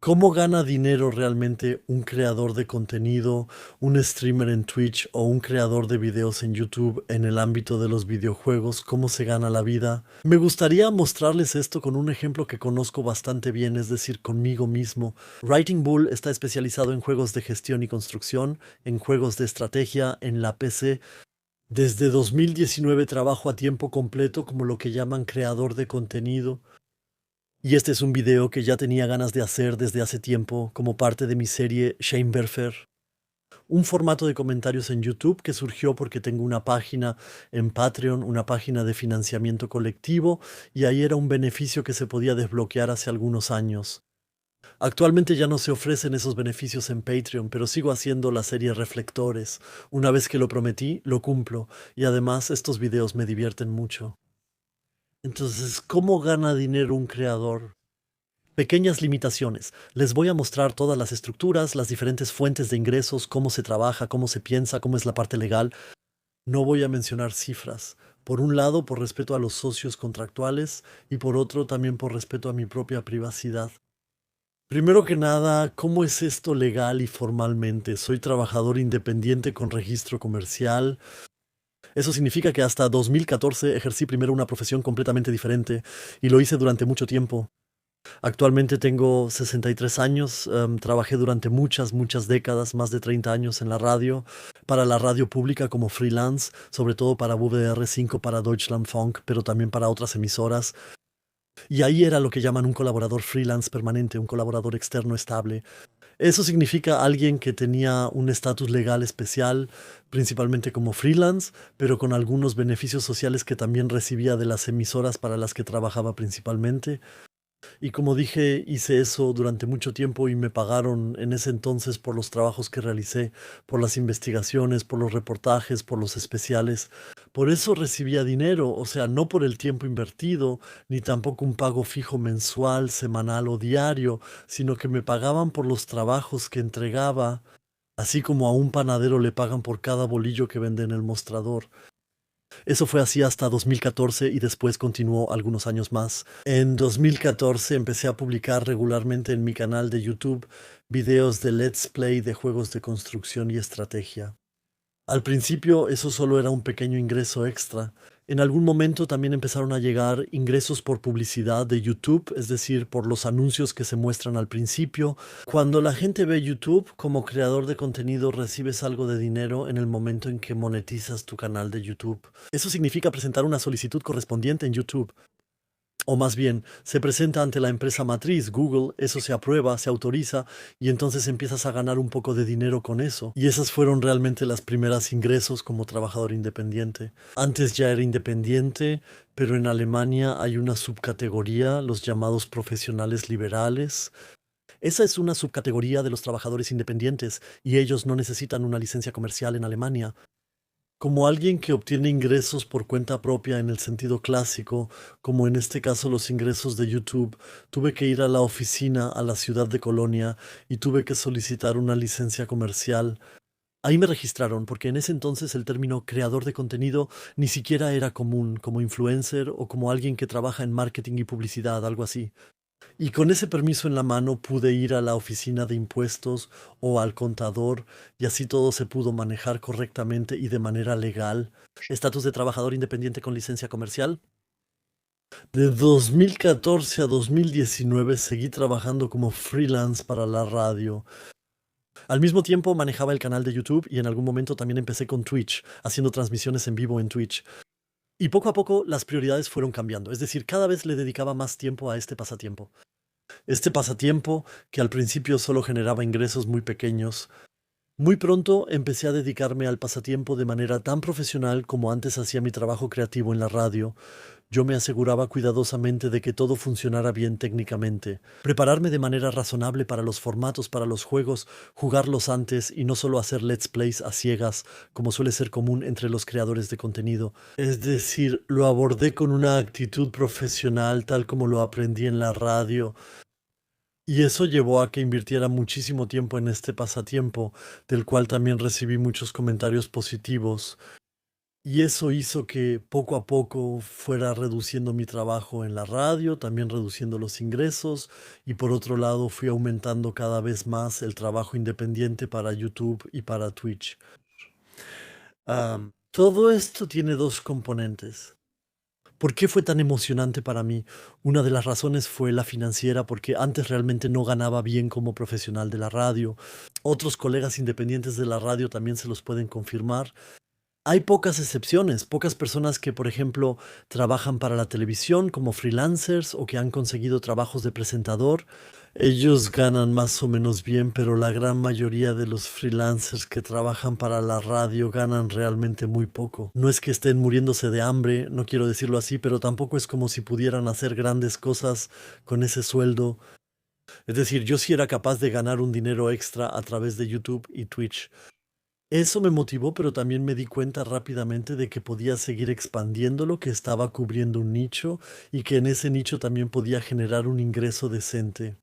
¿Cómo gana dinero realmente un creador de contenido, un streamer en Twitch o un creador de videos en YouTube en el ámbito de los videojuegos? ¿Cómo se gana la vida? Me gustaría mostrarles esto con un ejemplo que conozco bastante bien, es decir, conmigo mismo. Writing Bull está especializado en juegos de gestión y construcción, en juegos de estrategia, en la PC. Desde 2019 trabajo a tiempo completo como lo que llaman creador de contenido. Y este es un video que ya tenía ganas de hacer desde hace tiempo como parte de mi serie Scheinwerfer, un formato de comentarios en YouTube que surgió porque tengo una página en Patreon, una página de financiamiento colectivo, y ahí era un beneficio que se podía desbloquear hace algunos años. Actualmente ya no se ofrecen esos beneficios en Patreon, pero sigo haciendo la serie Reflectores. Una vez que lo prometí, lo cumplo, y además estos videos me divierten mucho. Entonces, ¿cómo gana dinero un creador? Pequeñas limitaciones. Les voy a mostrar todas las estructuras, las diferentes fuentes de ingresos, cómo se trabaja, cómo se piensa, cómo es la parte legal. No voy a mencionar cifras. Por un lado, por respeto a los socios contractuales y por otro, también por respeto a mi propia privacidad. Primero que nada, ¿cómo es esto legal y formalmente? Soy trabajador independiente con registro comercial. Eso significa que hasta 2014 ejercí primero una profesión completamente diferente y lo hice durante mucho tiempo. Actualmente tengo 63 años, trabajé durante muchas décadas, más de 30 años en la radio, para la radio pública como freelance, sobre todo para WDR5, para Deutschlandfunk, pero también para otras emisoras. Y ahí era lo que llaman un colaborador freelance permanente, un colaborador externo estable. Eso significa alguien que tenía un estatus legal especial, principalmente como freelance, pero con algunos beneficios sociales que también recibía de las emisoras para las que trabajaba principalmente. Y como dije, hice eso durante mucho tiempo y me pagaron en ese entonces por los trabajos que realicé, por las investigaciones, por los reportajes, por los especiales. Por eso recibía dinero, o sea, no por el tiempo invertido, ni tampoco un pago fijo mensual, semanal o diario, sino que me pagaban por los trabajos que entregaba, así como a un panadero le pagan por cada bolillo que vende en el mostrador. Eso fue así hasta 2014 y después continuó algunos años más. En 2014 empecé a publicar regularmente en mi canal de YouTube videos de Let's Play de juegos de construcción y estrategia. Al principio eso solo era un pequeño ingreso extra. En algún momento también empezaron a llegar ingresos por publicidad de YouTube, es decir, por los anuncios que se muestran al principio. Cuando la gente ve YouTube, como creador de contenido recibes algo de dinero en el momento en que monetizas tu canal de YouTube. Eso significa presentar una solicitud correspondiente en YouTube. O más bien, se presenta ante la empresa matriz, Google, eso se aprueba, se autoriza y entonces empiezas a ganar un poco de dinero con eso. Y esas fueron realmente las primeras ingresos como trabajador independiente. Antes ya era independiente, pero en Alemania hay una subcategoría, los llamados profesionales liberales. Esa es una subcategoría de los trabajadores independientes y ellos no necesitan una licencia comercial en Alemania. Como alguien que obtiene ingresos por cuenta propia en el sentido clásico, como en este caso los ingresos de YouTube, tuve que ir a la oficina a la ciudad de Colonia y tuve que solicitar una licencia comercial. Ahí me registraron porque en ese entonces el término creador de contenido ni siquiera era común como influencer o como alguien que trabaja en marketing y publicidad, algo así. Y con ese permiso en la mano pude ir a la oficina de impuestos o al contador y así todo se pudo manejar correctamente y de manera legal. Estatus de trabajador independiente con licencia comercial. De 2014 a 2019 seguí trabajando como freelance para la radio. Al mismo tiempo manejaba el canal de YouTube y en algún momento también empecé con Twitch, haciendo transmisiones en vivo en Twitch. Y poco a poco las prioridades fueron cambiando, es decir, cada vez le dedicaba más tiempo a este pasatiempo. Este pasatiempo, que al principio solo generaba ingresos muy pequeños, muy pronto empecé a dedicarme al pasatiempo de manera tan profesional como antes hacía mi trabajo creativo en la radio. Yo me aseguraba cuidadosamente de que todo funcionara bien técnicamente, prepararme de manera razonable para los formatos, para los juegos, jugarlos antes y no solo hacer let's plays a ciegas, como suele ser común entre los creadores de contenido. Es decir, lo abordé con una actitud profesional tal como lo aprendí en la radio. Y eso llevó a que invirtiera muchísimo tiempo en este pasatiempo, del cual también recibí muchos comentarios positivos. Y eso hizo que poco a poco fuera reduciendo mi trabajo en la radio, también reduciendo los ingresos, y por otro lado fui aumentando cada vez más el trabajo independiente para YouTube y para Twitch. Todo esto tiene dos componentes. ¿Por qué fue tan emocionante para mí? Una de las razones fue la financiera, porque antes realmente no ganaba bien como profesional de la radio. Otros colegas independientes de la radio también se los pueden confirmar. Hay pocas excepciones, pocas personas que, por ejemplo, trabajan para la televisión como freelancers o que han conseguido trabajos de presentador. Ellos ganan más o menos bien, pero la gran mayoría de los freelancers que trabajan para la radio ganan realmente muy poco. No es que estén muriéndose de hambre, no quiero decirlo así, pero tampoco es como si pudieran hacer grandes cosas con ese sueldo. Es decir, yo sí era capaz de ganar un dinero extra a través de YouTube y Twitch. Eso me motivó, pero también me di cuenta rápidamente de que podía seguir expandiéndolo, que estaba cubriendo un nicho y que en ese nicho también podía generar un ingreso decente.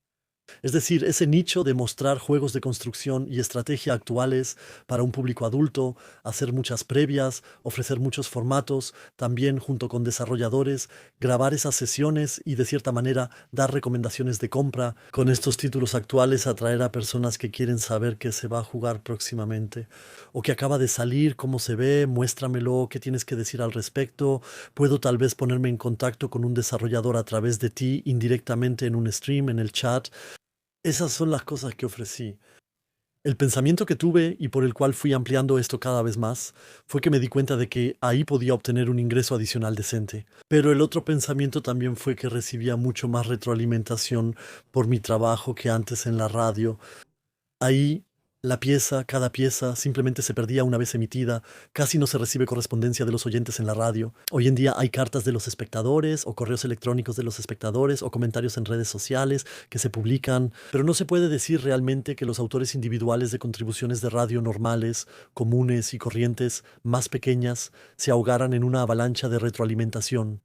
Es decir, ese nicho de mostrar juegos de construcción y estrategia actuales para un público adulto, hacer muchas previas, ofrecer muchos formatos, también junto con desarrolladores, grabar esas sesiones y de cierta manera dar recomendaciones de compra con estos títulos actuales, atraer a personas que quieren saber qué se va a jugar próximamente o que acaba de salir, cómo se ve, muéstramelo, qué tienes que decir al respecto, puedo tal vez ponerme en contacto con un desarrollador a través de ti indirectamente en un stream, en el chat. Esas son las cosas que ofrecí. El pensamiento que tuve y por el cual fui ampliando esto cada vez más fue que me di cuenta de que ahí podía obtener un ingreso adicional decente. Pero el otro pensamiento también fue que recibía mucho más retroalimentación por mi trabajo que antes en la radio. Ahí la pieza, cada pieza, simplemente se perdía una vez emitida, casi no se recibe correspondencia de los oyentes en la radio. Hoy en día hay cartas de los espectadores o correos electrónicos de los espectadores o comentarios en redes sociales que se publican, pero no se puede decir realmente que los autores individuales de contribuciones de radio normales, comunes y corrientes, más pequeñas, se ahogaran en una avalancha de retroalimentación.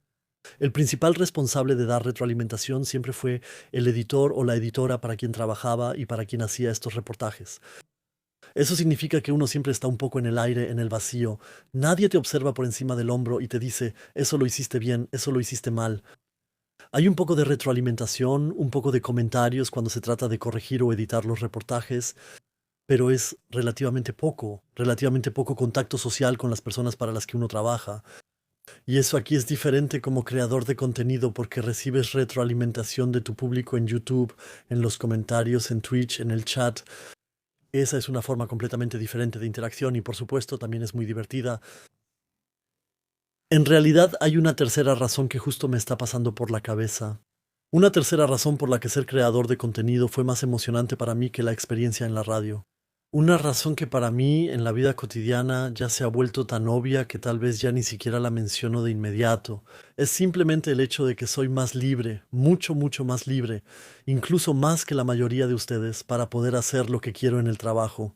El principal responsable de dar retroalimentación siempre fue el editor o la editora para quien trabajaba y para quien hacía estos reportajes. Eso significa que uno siempre está un poco en el aire, en el vacío. Nadie te observa por encima del hombro y te dice, eso lo hiciste bien, eso lo hiciste mal. Hay un poco de retroalimentación, un poco de comentarios cuando se trata de corregir o editar los reportajes, pero es relativamente poco contacto social con las personas para las que uno trabaja. Y eso aquí es diferente como creador de contenido porque recibes retroalimentación de tu público en YouTube, en los comentarios, en Twitch, en el chat. Esa es una forma completamente diferente de interacción y por supuesto también es muy divertida. En realidad hay una tercera razón que justo me está pasando por la cabeza. Una tercera razón por la que ser creador de contenido fue más emocionante para mí que la experiencia en la radio. Una razón que para mí en la vida cotidiana ya se ha vuelto tan obvia que tal vez ya ni siquiera la menciono de inmediato. Es simplemente el hecho de que soy más libre, mucho, mucho más libre, incluso más que la mayoría de ustedes, para poder hacer lo que quiero en el trabajo.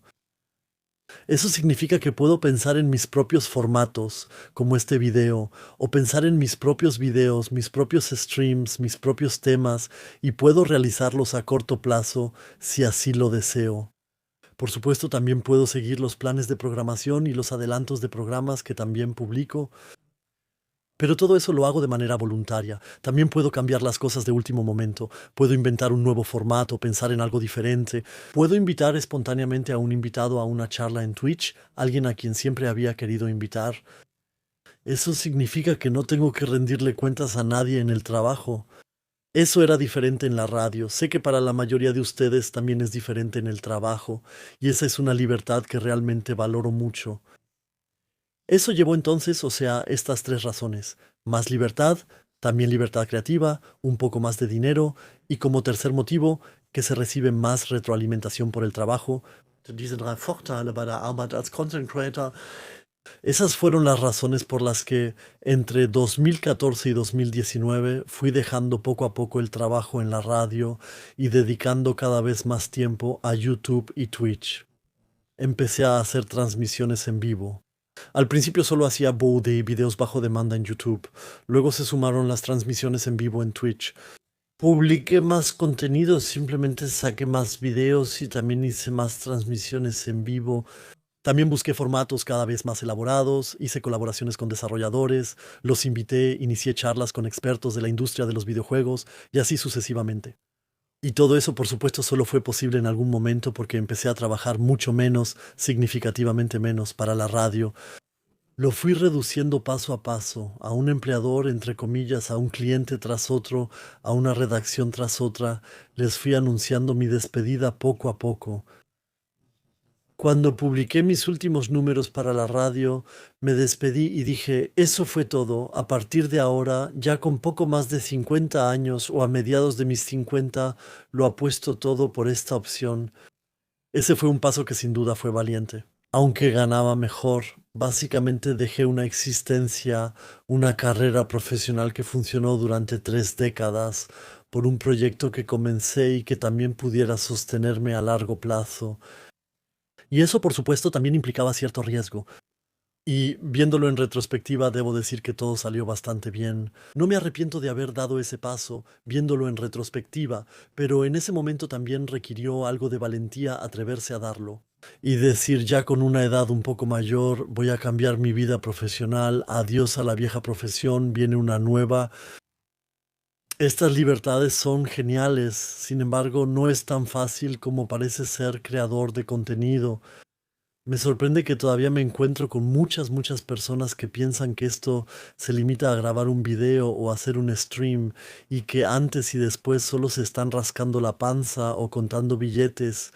Eso significa que puedo pensar en mis propios formatos, como este video, o pensar en mis propios videos, mis propios streams, mis propios temas, y puedo realizarlos a corto plazo si así lo deseo. Por supuesto, también puedo seguir los planes de programación y los adelantos de programas que también publico, pero todo eso lo hago de manera voluntaria. También puedo cambiar las cosas de último momento, puedo inventar un nuevo formato, pensar en algo diferente, puedo invitar espontáneamente a un invitado a una charla en Twitch, alguien a quien siempre había querido invitar. Eso significa que no tengo que rendirle cuentas a nadie en el trabajo. Eso era diferente en la radio. Sé que para la mayoría de ustedes también es diferente en el trabajo, y esa es una libertad que realmente valoro mucho. Eso llevó entonces, o sea, estas tres razones. Más libertad, también libertad creativa, un poco más de dinero, y como tercer motivo, que se recibe más retroalimentación por el trabajo. Diese drei Vorteile bei der Arbeit als Content Creator. Esas fueron las razones por las que entre 2014 y 2019 fui dejando poco a poco el trabajo en la radio y dedicando cada vez más tiempo a YouTube y Twitch. Empecé a hacer transmisiones en vivo. Al principio solo hacía VOD y videos bajo demanda en YouTube. Luego se sumaron las transmisiones en vivo en Twitch. Publiqué más contenido, simplemente saqué más videos y también hice más transmisiones en vivo. También busqué formatos cada vez más elaborados, hice colaboraciones con desarrolladores, los invité, inicié charlas con expertos de la industria de los videojuegos y así sucesivamente. Y todo eso, por supuesto, solo fue posible en algún momento porque empecé a trabajar mucho menos, significativamente menos, para la radio. Lo fui reduciendo paso a paso, a un empleador, entre comillas, a un cliente tras otro, a una redacción tras otra. Les fui anunciando mi despedida poco a poco. Cuando publiqué mis últimos números para la radio, me despedí y dije, eso fue todo. A partir de ahora, ya con poco más de 50 años o a mediados de mis 50, lo apuesto todo por esta opción. Ese fue un paso que sin duda fue valiente. Aunque ganaba mejor, básicamente dejé una existencia, una carrera profesional que funcionó durante 3 décadas por un proyecto que comencé y que también pudiera sostenerme a largo plazo. Y eso, por supuesto, también implicaba cierto riesgo. Y viéndolo en retrospectiva, debo decir que todo salió bastante bien. No me arrepiento de haber dado ese paso, viéndolo en retrospectiva, pero en ese momento también requirió algo de valentía atreverse a darlo. Y decir ya con una edad un poco mayor, voy a cambiar mi vida profesional, adiós a la vieja profesión, viene una nueva. Estas libertades son geniales, sin embargo, no es tan fácil como parece ser creador de contenido. Me sorprende que todavía me encuentro con muchas personas que piensan que esto se limita a grabar un video o hacer un stream y que antes y después solo se están rascando la panza o contando billetes.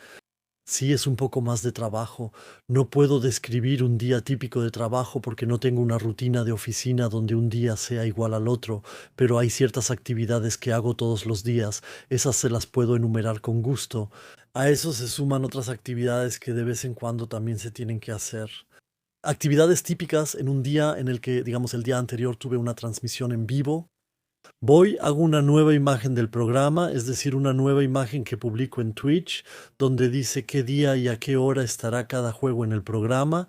Sí, es un poco más de trabajo. No puedo describir un día típico de trabajo porque no tengo una rutina de oficina donde un día sea igual al otro, pero hay ciertas actividades que hago todos los días. Esas se las puedo enumerar con gusto. A eso se suman otras actividades que de vez en cuando también se tienen que hacer. Actividades típicas en un día en el que, digamos, el día anterior tuve una transmisión en vivo. Voy, hago una nueva imagen del programa, es decir, una nueva imagen que publico en Twitch, donde dice qué día y a qué hora estará cada juego en el programa.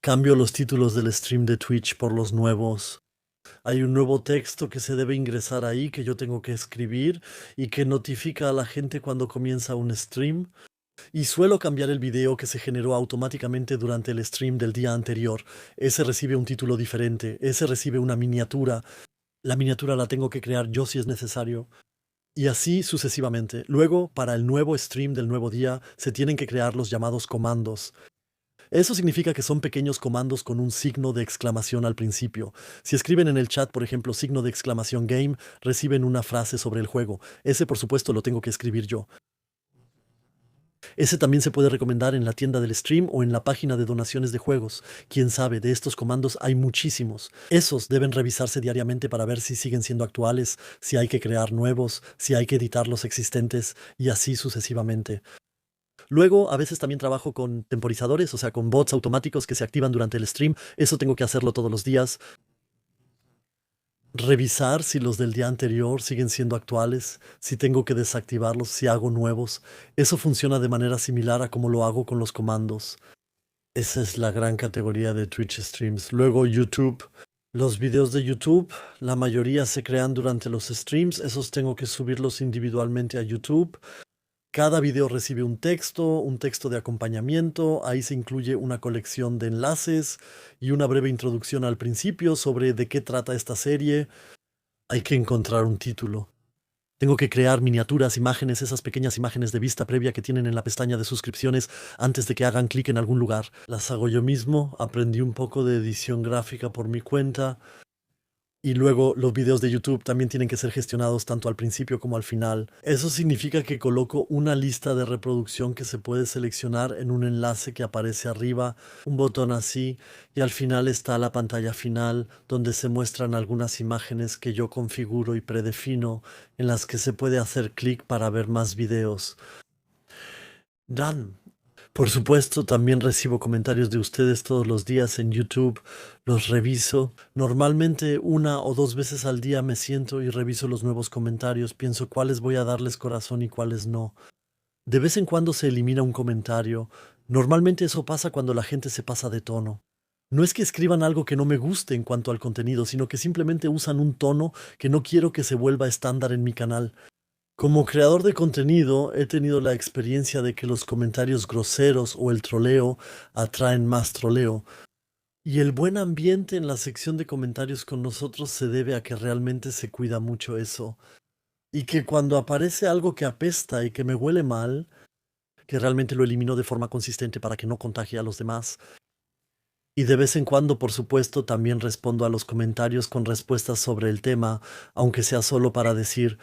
Cambio los títulos del stream de Twitch por los nuevos. Hay un nuevo texto que se debe ingresar ahí, que yo tengo que escribir y que notifica a la gente cuando comienza un stream. Y suelo cambiar el video que se generó automáticamente durante el stream del día anterior. Ese recibe un título diferente, ese recibe una miniatura. La miniatura la tengo que crear yo si es necesario. Y así sucesivamente. Luego, para el nuevo stream del nuevo día, se tienen que crear los llamados comandos. Eso significa que son pequeños comandos con un signo de exclamación al principio. Si escriben en el chat, por ejemplo, signo de exclamación game, reciben una frase sobre el juego. Ese, por supuesto, lo tengo que escribir yo. Ese también se puede recomendar en la tienda del stream o en la página de donaciones de juegos. Quién sabe, de estos comandos hay muchísimos. Esos deben revisarse diariamente para ver si siguen siendo actuales, si hay que crear nuevos, si hay que editar los existentes y así sucesivamente. Luego, a veces también trabajo con temporizadores, o sea, con bots automáticos que se activan durante el stream. Eso tengo que hacerlo todos los días. Revisar si los del día anterior siguen siendo actuales, si tengo que desactivarlos, si hago nuevos. Eso funciona de manera similar a como lo hago con los comandos. Esa es la gran categoría de Twitch streams. Luego YouTube. Los videos de YouTube, la mayoría se crean durante los streams. Esos tengo que subirlos individualmente a YouTube. Cada video recibe un texto de acompañamiento, ahí se incluye una colección de enlaces y una breve introducción al principio sobre de qué trata esta serie. Hay que encontrar un título. Tengo que crear miniaturas, imágenes, esas pequeñas imágenes de vista previa que tienen en la pestaña de suscripciones antes de que hagan clic en algún lugar. Las hago yo mismo, aprendí un poco de edición gráfica por mi cuenta. Y luego los videos de YouTube también tienen que ser gestionados tanto al principio como al final. Eso significa que coloco una lista de reproducción que se puede seleccionar en un enlace que aparece arriba, un botón así, y al final está la pantalla final donde se muestran algunas imágenes que yo configuro y predefino en las que se puede hacer clic para ver más videos. Done. Por supuesto, también recibo comentarios de ustedes todos los días en YouTube, los reviso. Normalmente 1 o 2 veces al día me siento y reviso los nuevos comentarios, pienso cuáles voy a darles corazón y cuáles no. De vez en cuando se elimina un comentario. Normalmente eso pasa cuando la gente se pasa de tono. No es que escriban algo que no me guste en cuanto al contenido, sino que simplemente usan un tono que no quiero que se vuelva estándar en mi canal. Como creador de contenido, he tenido la experiencia de que los comentarios groseros o el troleo atraen más troleo. Y el buen ambiente en la sección de comentarios con nosotros se debe a que realmente se cuida mucho eso. Y que cuando aparece algo que apesta y que me huele mal, que realmente lo elimino de forma consistente para que no contagie a los demás. Y de vez en cuando, por supuesto, también respondo a los comentarios con respuestas sobre el tema, aunque sea solo para decir,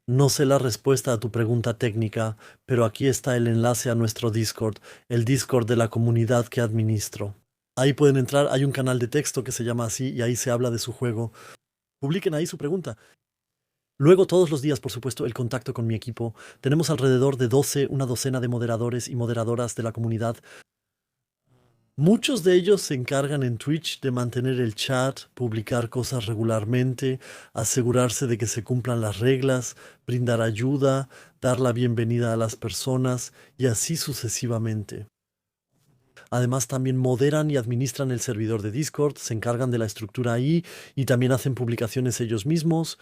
no sé la respuesta a tu pregunta técnica, pero aquí está el enlace a nuestro Discord, el Discord de la comunidad que administro. Ahí pueden entrar, hay un canal de texto que se llama así y ahí se habla de su juego. Publiquen ahí su pregunta. Luego, todos los días, por supuesto, el contacto con mi equipo. Tenemos alrededor de 12, una docena de moderadores y moderadoras de la comunidad. Muchos de ellos se encargan en Twitch de mantener el chat, publicar cosas regularmente, asegurarse de que se cumplan las reglas, brindar ayuda, dar la bienvenida a las personas y así sucesivamente. Además, también moderan y administran el servidor de Discord, se encargan de la estructura ahí y también hacen publicaciones ellos mismos.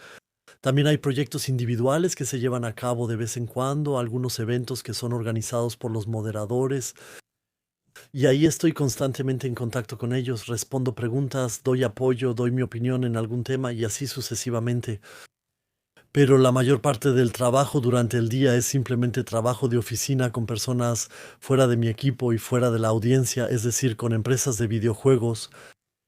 También hay proyectos individuales que se llevan a cabo de vez en cuando, algunos eventos que son organizados por los moderadores. Y ahí estoy constantemente en contacto con ellos, respondo preguntas, doy apoyo, doy mi opinión en algún tema y así sucesivamente. Pero la mayor parte del trabajo durante el día es simplemente trabajo de oficina con personas fuera de mi equipo y fuera de la audiencia, es decir, con empresas de videojuegos.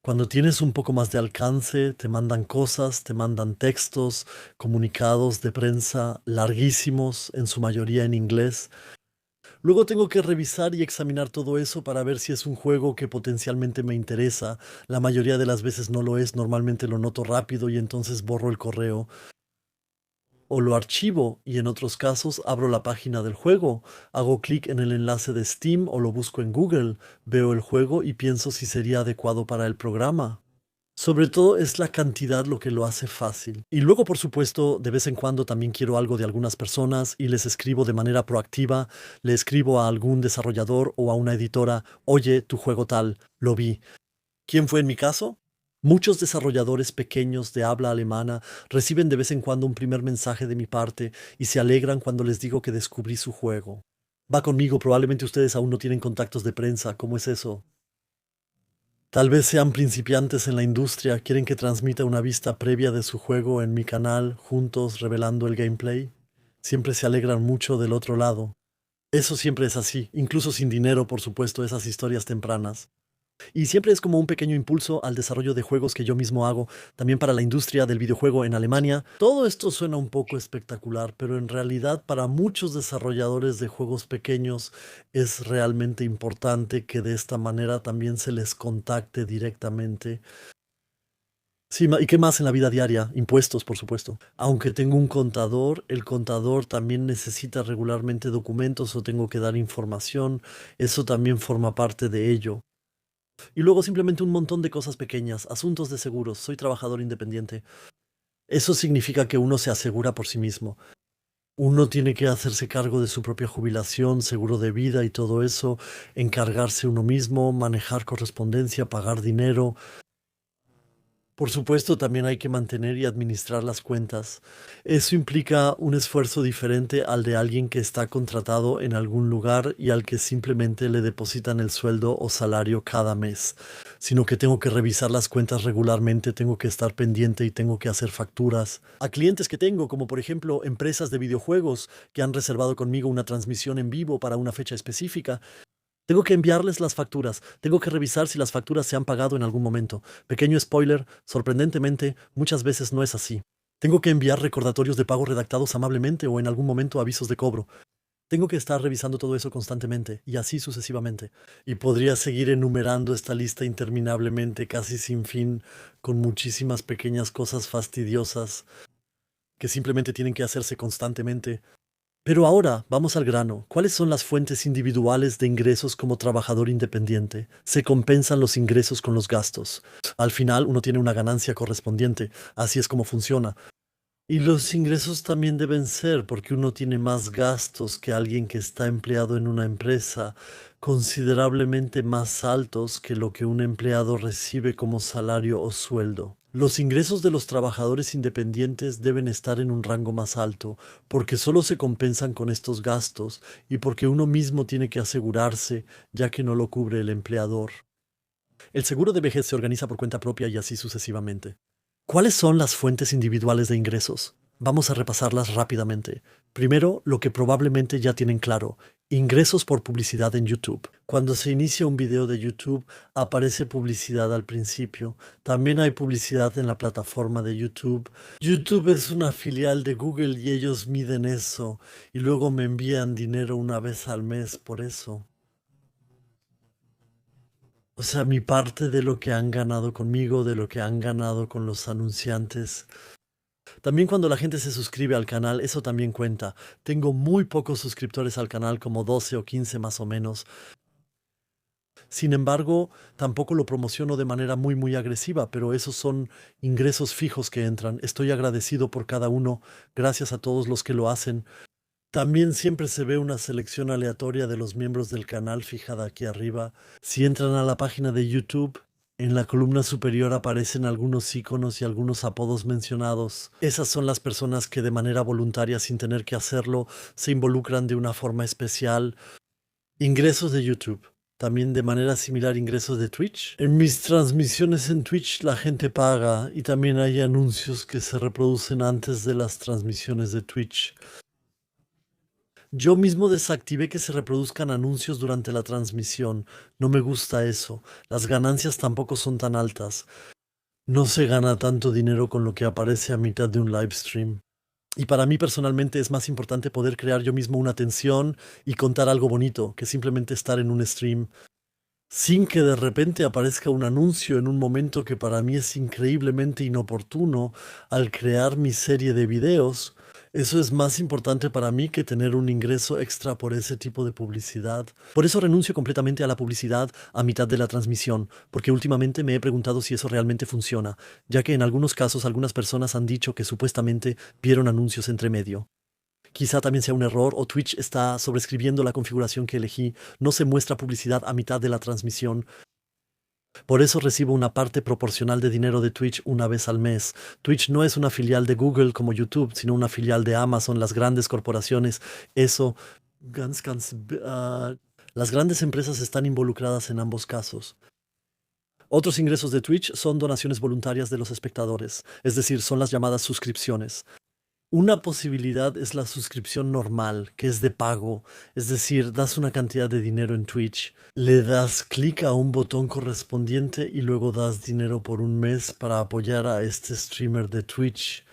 Cuando tienes un poco más de alcance, te mandan cosas, te mandan textos, comunicados de prensa larguísimos, en su mayoría en inglés. Luego tengo que revisar y examinar todo eso para ver si es un juego que potencialmente me interesa. La mayoría de las veces no lo es, normalmente lo noto rápido y entonces borro el correo o lo archivo y en otros casos abro la página del juego, hago clic en el enlace de Steam o lo busco en Google, veo el juego y pienso si sería adecuado para el programa. Sobre todo es la cantidad lo que lo hace fácil. Y luego, por supuesto, de vez en cuando también quiero algo de algunas personas y les escribo de manera proactiva, le escribo a algún desarrollador o a una editora, oye, tu juego tal, lo vi. ¿Quién fue en mi caso? Muchos desarrolladores pequeños de habla alemana reciben de vez en cuando un primer mensaje de mi parte y se alegran cuando les digo que descubrí su juego. Va conmigo, probablemente ustedes aún no tienen contactos de prensa, ¿cómo es eso? Tal vez sean principiantes en la industria, quieren que transmita una vista previa de su juego en mi canal, juntos revelando el gameplay. Siempre se alegran mucho del otro lado. Eso siempre es así, incluso sin dinero, por supuesto, esas historias tempranas. Y siempre es como un pequeño impulso al desarrollo de juegos que yo mismo hago, también para la industria del videojuego en Alemania. Todo esto suena un poco espectacular, pero en realidad para muchos desarrolladores de juegos pequeños es realmente importante que de esta manera también se les contacte directamente. Sí, ¿y qué más en la vida diaria? Impuestos, por supuesto. Aunque tengo un contador, el contador también necesita regularmente documentos o tengo que dar información. Eso también forma parte de ello. Y luego simplemente un montón de cosas pequeñas, asuntos de seguros, soy trabajador independiente. Eso significa que uno se asegura por sí mismo. Uno tiene que hacerse cargo de su propia jubilación, seguro de vida y todo eso, encargarse uno mismo, manejar correspondencia, pagar dinero. Por supuesto, también hay que mantener y administrar las cuentas. Eso implica un esfuerzo diferente al de alguien que está contratado en algún lugar y al que simplemente le depositan el sueldo o salario cada mes, sino que tengo que revisar las cuentas regularmente, tengo que estar pendiente y tengo que hacer facturas a clientes que tengo, como por ejemplo empresas de videojuegos que han reservado conmigo una transmisión en vivo para una fecha específica. Tengo que enviarles las facturas, tengo que revisar si las facturas se han pagado en algún momento. Pequeño spoiler, sorprendentemente, muchas veces no es así. Tengo que enviar recordatorios de pago redactados amablemente o en algún momento avisos de cobro. Tengo que estar revisando todo eso constantemente y así sucesivamente. Y podría seguir enumerando esta lista interminablemente, casi sin fin, con muchísimas pequeñas cosas fastidiosas que simplemente tienen que hacerse constantemente. Pero ahora, vamos al grano. ¿Cuáles son las fuentes individuales de ingresos como trabajador independiente? Se compensan los ingresos con los gastos. Al final, uno tiene una ganancia correspondiente. Así es como funciona. Y los ingresos también deben ser porque uno tiene más gastos que alguien que está empleado en una empresa, considerablemente más altos que lo que un empleado recibe como salario o sueldo. Los ingresos de los trabajadores independientes deben estar en un rango más alto, porque solo se compensan con estos gastos y porque uno mismo tiene que asegurarse, ya que no lo cubre el empleador. El seguro de vejez se organiza por cuenta propia y así sucesivamente. ¿Cuáles son las fuentes individuales de ingresos? Vamos a repasarlas rápidamente. Primero, lo que probablemente ya tienen claro, ingresos por publicidad en YouTube. Cuando se inicia un video de YouTube, aparece publicidad al principio. También hay publicidad en la plataforma de YouTube. YouTube es una filial de Google y ellos miden eso y luego me envían dinero una vez al mes por eso. O sea, mi parte de lo que han ganado conmigo, de lo que han ganado con los anunciantes. También cuando la gente se suscribe al canal, eso también cuenta. Tengo muy pocos suscriptores al canal, como 12 o 15 más o menos. Sin embargo, tampoco lo promociono de manera muy agresiva, pero esos son ingresos fijos que entran. Estoy agradecido por cada uno, gracias a todos los que lo hacen. También siempre se ve una selección aleatoria de los miembros del canal fijada aquí arriba. Si entran a la página de YouTube, en la columna superior aparecen algunos iconos y algunos apodos mencionados. Esas son las personas que de manera voluntaria, sin tener que hacerlo, se involucran de una forma especial. Ingresos de YouTube. También de manera similar ingresos de Twitch. En mis transmisiones en Twitch la gente paga y también hay anuncios que se reproducen antes de las transmisiones de Twitch. Yo mismo desactivé que se reproduzcan anuncios durante la transmisión. No me gusta eso. Las ganancias tampoco son tan altas. No se gana tanto dinero con lo que aparece a mitad de un live stream. Y para mí personalmente es más importante poder crear yo mismo una tensión y contar algo bonito que simplemente estar en un stream sin que de repente aparezca un anuncio en un momento que para mí es increíblemente inoportuno al crear mi serie de videos. Eso es más importante para mí que tener un ingreso extra por ese tipo de publicidad. Por eso renuncio completamente a la publicidad a mitad de la transmisión, porque últimamente me he preguntado si eso realmente funciona, ya que en algunos casos algunas personas han dicho que supuestamente vieron anuncios entre medio. Quizá también sea un error o Twitch está sobreescribiendo la configuración que elegí. No se muestra publicidad a mitad de la transmisión. Por eso recibo una parte proporcional de dinero de Twitch una vez al mes. Twitch no es una filial de Google como YouTube, sino una filial de Amazon, las grandes corporaciones. Eso, las grandes empresas están involucradas en ambos casos. Otros ingresos de Twitch son donaciones voluntarias de los espectadores, es decir, son las llamadas suscripciones. Una posibilidad es la suscripción normal, que es de pago, es decir, das una cantidad de dinero en Twitch, le das clic a un botón correspondiente y luego das dinero por un mes para apoyar a este streamer de Twitch.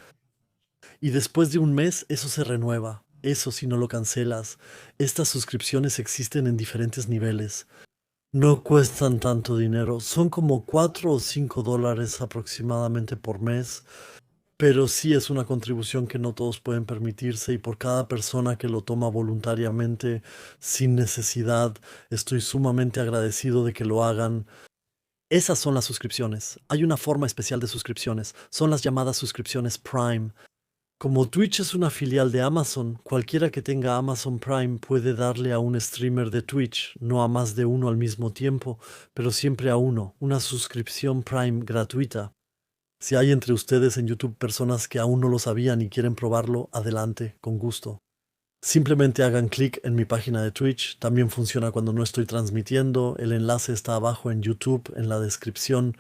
Y después de un mes eso se renueva, eso si no lo cancelas. Estas suscripciones existen en diferentes niveles. No cuestan tanto dinero, son como 4 o 5 dólares aproximadamente por mes. Pero sí es una contribución que no todos pueden permitirse y por cada persona que lo toma voluntariamente, sin necesidad, estoy sumamente agradecido de que lo hagan. Esas son las suscripciones. Hay una forma especial de suscripciones. Son las llamadas suscripciones Prime. Como Twitch es una filial de Amazon, cualquiera que tenga Amazon Prime puede darle a un streamer de Twitch, no a más de uno al mismo tiempo, pero siempre a uno, una suscripción Prime gratuita. Si hay entre ustedes en YouTube personas que aún no lo sabían y quieren probarlo, adelante, con gusto. Simplemente hagan clic en mi página de Twitch, también funciona cuando no estoy transmitiendo, el enlace está abajo en YouTube, en la descripción,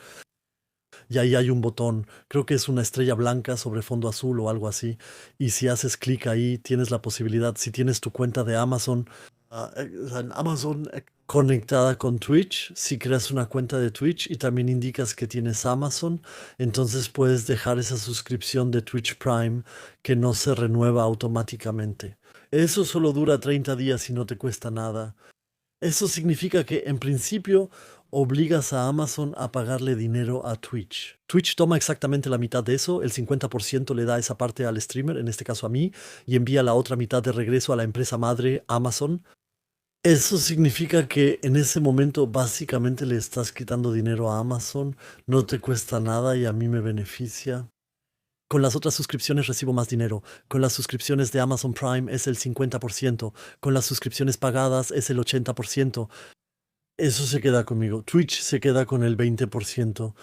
y ahí hay un botón, creo que es una estrella blanca sobre fondo azul o algo así, y si haces clic ahí tienes la posibilidad, si tienes tu cuenta de Amazon, o sea, en Amazon conectada con Twitch, si creas una cuenta de Twitch y también indicas que tienes Amazon, entonces puedes dejar esa suscripción de Twitch Prime que no se renueva automáticamente. Eso solo dura 30 días y no te cuesta nada. Eso significa que en principio obligas a Amazon a pagarle dinero a Twitch. Twitch toma exactamente la mitad de eso, el 50% le da esa parte al streamer, en este caso a mí, y envía la otra mitad de regreso a la empresa madre, Amazon. Eso significa que en ese momento básicamente le estás quitando dinero a Amazon, no te cuesta nada y a mí me beneficia. Con las otras suscripciones recibo más dinero. Con las suscripciones de Amazon Prime es el 50%. Con las suscripciones pagadas es el 80%. Eso se queda conmigo. Twitch se queda con el 20%.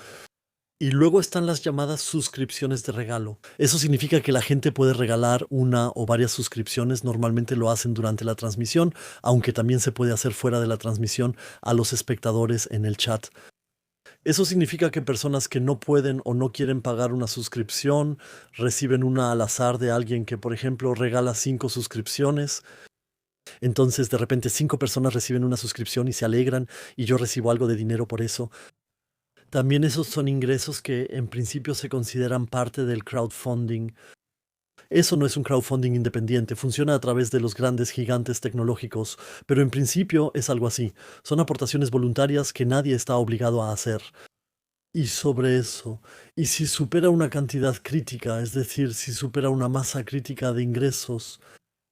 Y luego están las llamadas suscripciones de regalo. Eso significa que la gente puede regalar una o varias suscripciones, normalmente lo hacen durante la transmisión, aunque también se puede hacer fuera de la transmisión a los espectadores en el chat. Eso significa que personas que no pueden o no quieren pagar una suscripción reciben una al azar de alguien que, por ejemplo, regala 5 suscripciones. Entonces, de repente, 5 personas reciben una suscripción y se alegran y yo recibo algo de dinero por eso. También esos son ingresos que en principio se consideran parte del crowdfunding. Eso no es un crowdfunding independiente, funciona a través de los grandes gigantes tecnológicos, pero en principio es algo así. Son aportaciones voluntarias que nadie está obligado a hacer. Y sobre eso, y si supera una cantidad crítica, es decir, si supera una masa crítica de ingresos,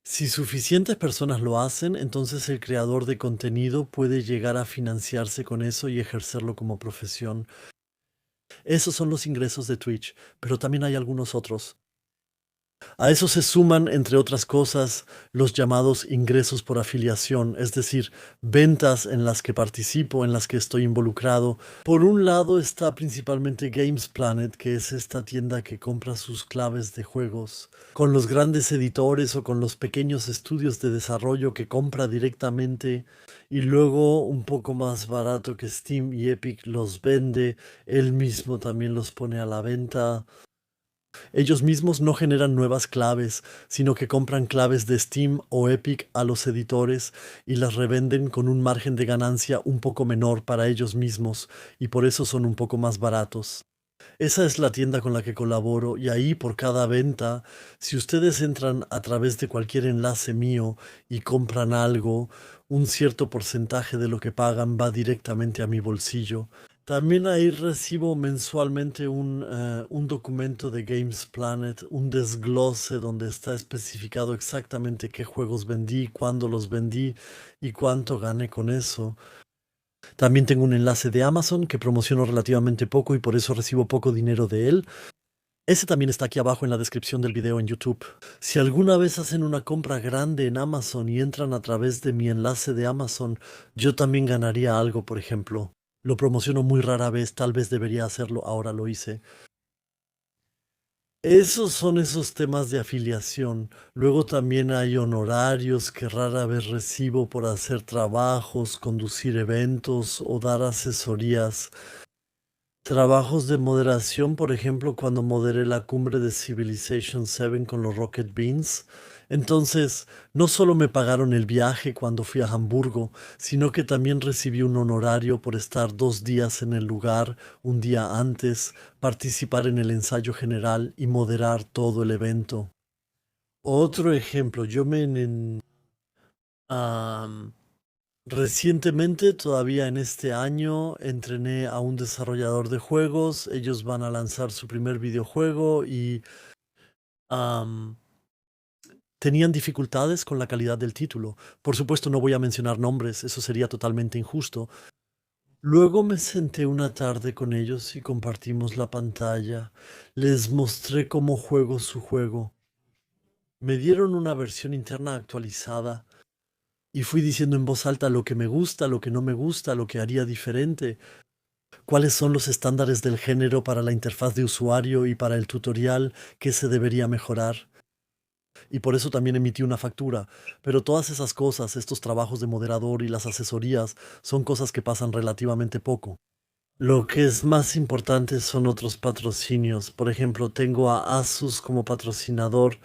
si suficientes personas lo hacen, entonces el creador de contenido puede llegar a financiarse con eso y ejercerlo como profesión. Esos son los ingresos de Twitch, pero también hay algunos otros. A eso se suman, entre otras cosas, los llamados ingresos por afiliación, es decir, ventas en las que participo, en las que estoy involucrado. Por un lado está principalmente Games Planet, que es esta tienda que compra sus claves de juegos, con los grandes editores o con los pequeños estudios de desarrollo que compra directamente y luego un poco más barato que Steam y Epic los vende, él mismo también los pone a la venta. Ellos mismos no generan nuevas claves, sino que compran claves de Steam o Epic a los editores y las revenden con un margen de ganancia un poco menor para ellos mismos, y por eso son un poco más baratos. Esa es la tienda con la que colaboro y ahí por cada venta, si ustedes entran a través de cualquier enlace mío y compran algo, un cierto porcentaje de lo que pagan va directamente a mi bolsillo. También ahí recibo mensualmente un documento de Games Planet, un desglose donde está especificado exactamente qué juegos vendí, cuándo los vendí y cuánto gané con eso. También tengo un enlace de Amazon que promociono relativamente poco y por eso recibo poco dinero de él. Ese también está aquí abajo en la descripción del video en YouTube. Si alguna vez hacen una compra grande en Amazon y entran a través de mi enlace de Amazon, yo también ganaría algo, por ejemplo. Lo promociono muy rara vez, tal vez debería hacerlo, ahora lo hice. Esos son esos temas de afiliación. Luego también hay honorarios que rara vez recibo por hacer trabajos, conducir eventos o dar asesorías. Trabajos de moderación, por ejemplo, cuando moderé la cumbre de Civilization 7 con los Rocket Beans. Entonces, no solo me pagaron el viaje cuando fui a Hamburgo, sino que también recibí un honorario por estar 2 días en el lugar, un día antes, participar en el ensayo general y moderar todo el evento. Otro ejemplo, yo me... am, Recientemente, todavía en este año, entrené a un desarrollador de juegos. Ellos van a lanzar su primer videojuego y am, tenían dificultades con la calidad del título. Por supuesto, no voy a mencionar nombres, eso sería totalmente injusto. Luego me senté una tarde con ellos y compartimos la pantalla. Les mostré cómo juego su juego. Me dieron una versión interna actualizada y fui diciendo en voz alta lo que me gusta, lo que no me gusta, lo que haría diferente. ¿Cuáles son los estándares del género para la interfaz de usuario y para el tutorial que se debería mejorar? Y por eso también emití una factura. Pero todas esas cosas, estos trabajos de moderador y las asesorías, son cosas que pasan relativamente poco. Lo que es más importante son otros patrocinios. Por ejemplo, tengo a Asus como patrocinador.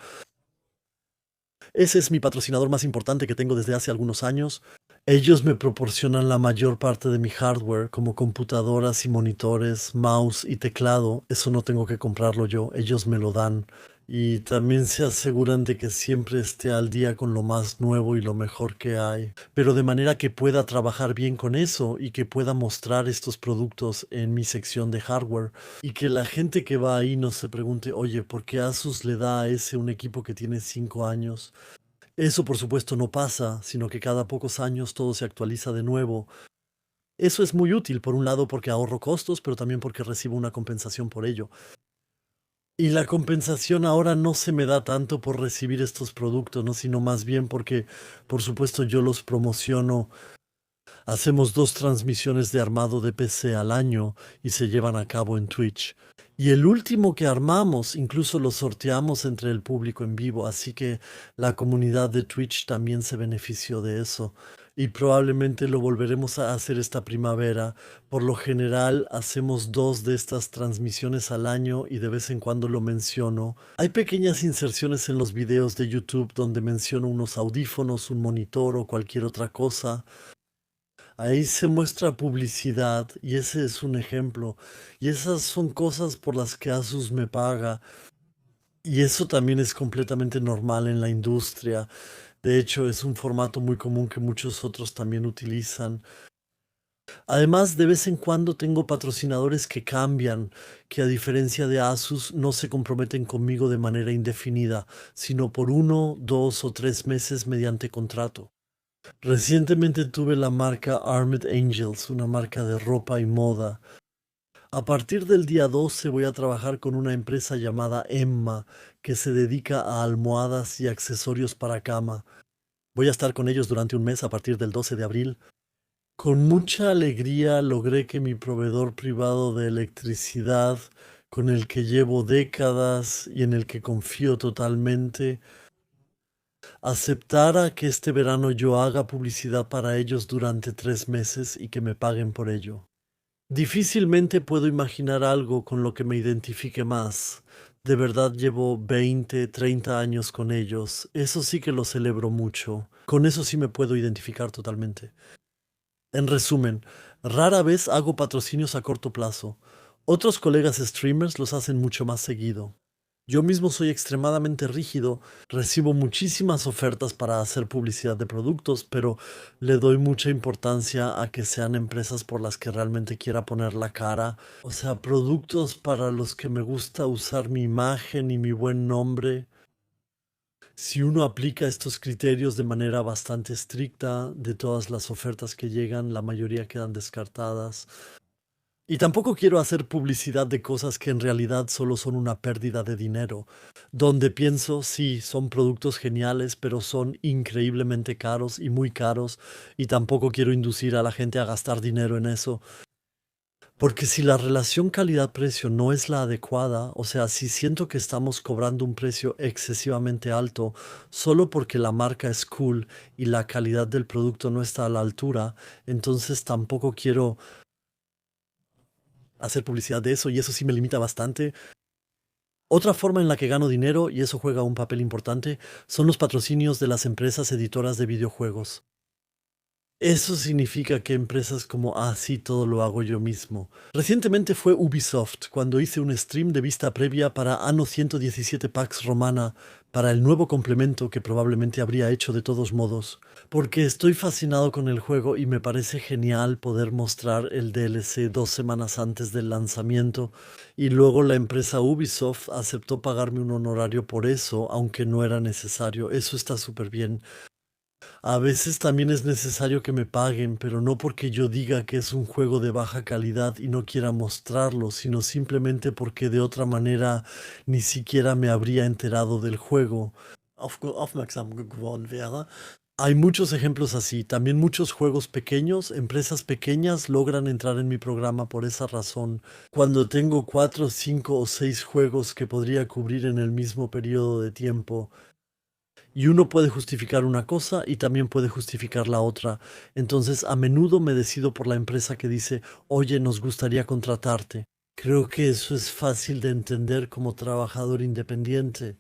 Ese es mi patrocinador más importante que tengo desde hace algunos años. Ellos me proporcionan la mayor parte de mi hardware, como computadoras y monitores, mouse y teclado. Eso no tengo que comprarlo yo, ellos me lo dan. Y también se aseguran de que siempre esté al día con lo más nuevo y lo mejor que hay. Pero de manera que pueda trabajar bien con eso y que pueda mostrar estos productos en mi sección de hardware. Y que la gente que va ahí no se pregunte, oye, ¿por qué Asus le da a ese un equipo que tiene 5 años? Eso por supuesto no pasa, sino que cada pocos años todo se actualiza de nuevo. Eso es muy útil, por un lado porque ahorro costos, pero también porque recibo una compensación por ello. Y la compensación ahora no se me da tanto por recibir estos productos, ¿no? Sino más bien porque, por supuesto, yo los promociono Hacemos 2 transmisiones de armado de PC al año y se llevan a cabo en Twitch. Y el último que armamos incluso lo sorteamos entre el público en vivo, así que la comunidad de Twitch también se benefició de eso. Y probablemente lo volveremos a hacer esta primavera. Por lo general hacemos 2 de estas transmisiones al año y de vez en cuando lo menciono. Hay pequeñas inserciones en los videos de YouTube donde menciono unos audífonos, un monitor o cualquier otra cosa. Ahí se muestra publicidad y ese es un ejemplo. Y esas son cosas por las que Asus me paga. Y eso también es completamente normal en la industria. De hecho, es un formato muy común que muchos otros también utilizan. Además, de vez en cuando tengo patrocinadores que cambian, que a diferencia de Asus no se comprometen conmigo de manera indefinida, sino por 1, 2 o 3 meses mediante contrato. Recientemente tuve la marca Armed Angels, una marca de ropa y moda. A partir del día 12 voy a trabajar con una empresa llamada Emma, que se dedica a almohadas y accesorios para cama. Voy a estar con ellos durante un mes a partir del 12 de abril. Con mucha alegría logré que mi proveedor privado de electricidad, con el que llevo décadas y en el que confío totalmente, aceptara que este verano yo haga publicidad para ellos durante 3 meses y que me paguen por ello. Difícilmente puedo imaginar algo con lo que me identifique más. De verdad llevo 20, 30 años con ellos. Eso sí que lo celebro mucho. Con eso sí me puedo identificar totalmente. En resumen, rara vez hago patrocinios a corto plazo. Otros colegas streamers los hacen mucho más seguido. Yo mismo soy extremadamente rígido, recibo muchísimas ofertas para hacer publicidad de productos, pero le doy mucha importancia a que sean empresas por las que realmente quiera poner la cara. O sea, productos para los que me gusta usar mi imagen y mi buen nombre. Si uno aplica estos criterios de manera bastante estricta, de todas las ofertas que llegan, la mayoría quedan descartadas. Y tampoco quiero hacer publicidad de cosas que en realidad solo son una pérdida de dinero, donde pienso, sí, son productos geniales, pero son increíblemente caros y muy caros, y tampoco quiero inducir a la gente a gastar dinero en eso. Porque si la relación calidad-precio no es la adecuada, o sea, si siento que estamos cobrando un precio excesivamente alto solo porque la marca es cool y la calidad del producto no está a la altura, entonces tampoco quiero hacer publicidad de eso y eso sí me limita bastante. Otra forma en la que gano dinero, y eso juega un papel importante, son los patrocinios de las empresas editoras de videojuegos. Eso significa que empresas como, sí, todo lo hago yo mismo. Recientemente fue Ubisoft, cuando hice un stream de vista previa para Anno 117 Pax Romana, para el nuevo complemento que probablemente habría hecho de todos modos, porque estoy fascinado con el juego y me parece genial poder mostrar el DLC 2 semanas antes del lanzamiento, y luego la empresa Ubisoft aceptó pagarme un honorario por eso, aunque no era necesario. Eso está súper bien. A veces también es necesario que me paguen, pero no porque yo diga que es un juego de baja calidad y no quiera mostrarlo, sino simplemente porque de otra manera ni siquiera me habría enterado del juego. Aufmerksam geworden wäre. Hay muchos ejemplos así, también muchos juegos pequeños, empresas pequeñas logran entrar en mi programa por esa razón. Cuando tengo 4, 5 o 6 juegos que podría cubrir en el mismo periodo de tiempo, y uno puede justificar una cosa y también puede justificar la otra. Entonces, a menudo me decido por la empresa que dice, oye, nos gustaría contratarte. Creo que eso es fácil de entender como trabajador independiente.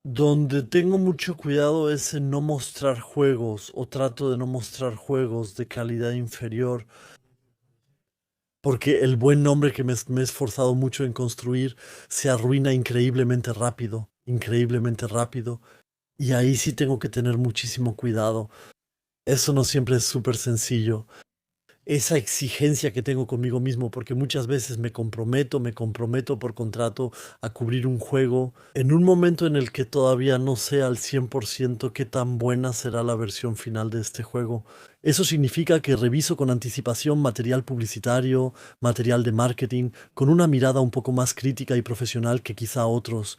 Donde tengo mucho cuidado es en no mostrar juegos o trato de no mostrar juegos de calidad inferior, porque el buen nombre que me he esforzado mucho en construir se arruina increíblemente rápido, increíblemente rápido. Y ahí sí tengo que tener muchísimo cuidado. Eso no siempre es súper sencillo. Esa exigencia que tengo conmigo mismo, porque muchas veces me comprometo por contrato a cubrir un juego en un momento en el que todavía no sé al 100% qué tan buena será la versión final de este juego. Eso significa que reviso con anticipación material publicitario, material de marketing, con una mirada un poco más crítica y profesional que quizá otros.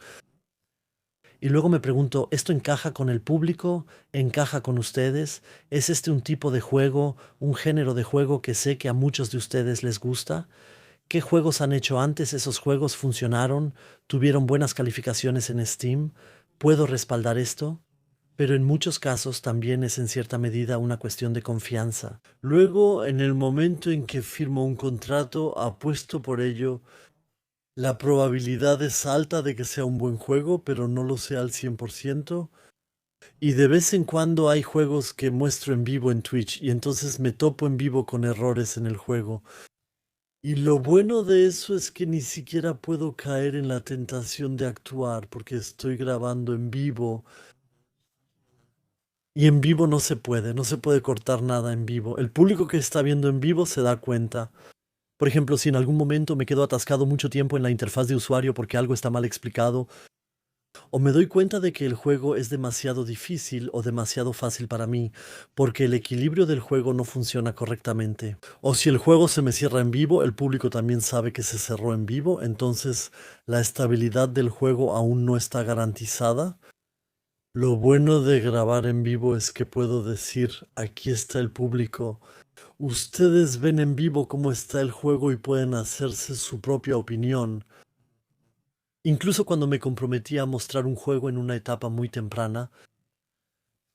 Y luego me pregunto, ¿esto encaja con el público? ¿Encaja con ustedes? ¿Es este un tipo de juego, un género de juego que sé que a muchos de ustedes les gusta? ¿Qué juegos han hecho antes? ¿Esos juegos funcionaron? ¿Tuvieron buenas calificaciones en Steam? ¿Puedo respaldar esto? Pero en muchos casos también es en cierta medida una cuestión de confianza. Luego, en el momento en que firmo un contrato, apuesto por ello. La probabilidad es alta de que sea un buen juego, pero no lo sea al 100%. Y de vez en cuando hay juegos que muestro en vivo en Twitch y entonces me topo en vivo con errores en el juego. Y lo bueno de eso es que ni siquiera puedo caer en la tentación de actuar porque estoy grabando en vivo. Y en vivo no se puede cortar nada en vivo. El público que está viendo en vivo se da cuenta. Por ejemplo, si en algún momento me quedo atascado mucho tiempo en la interfaz de usuario porque algo está mal explicado, o me doy cuenta de que el juego es demasiado difícil o demasiado fácil para mí, porque el equilibrio del juego no funciona correctamente. O si el juego se me cierra en vivo, el público también sabe que se cerró en vivo, entonces la estabilidad del juego aún no está garantizada. Lo bueno de grabar en vivo es que puedo decir, aquí está el público. Ustedes ven en vivo cómo está el juego y pueden hacerse su propia opinión. Incluso cuando me comprometí a mostrar un juego en una etapa muy temprana,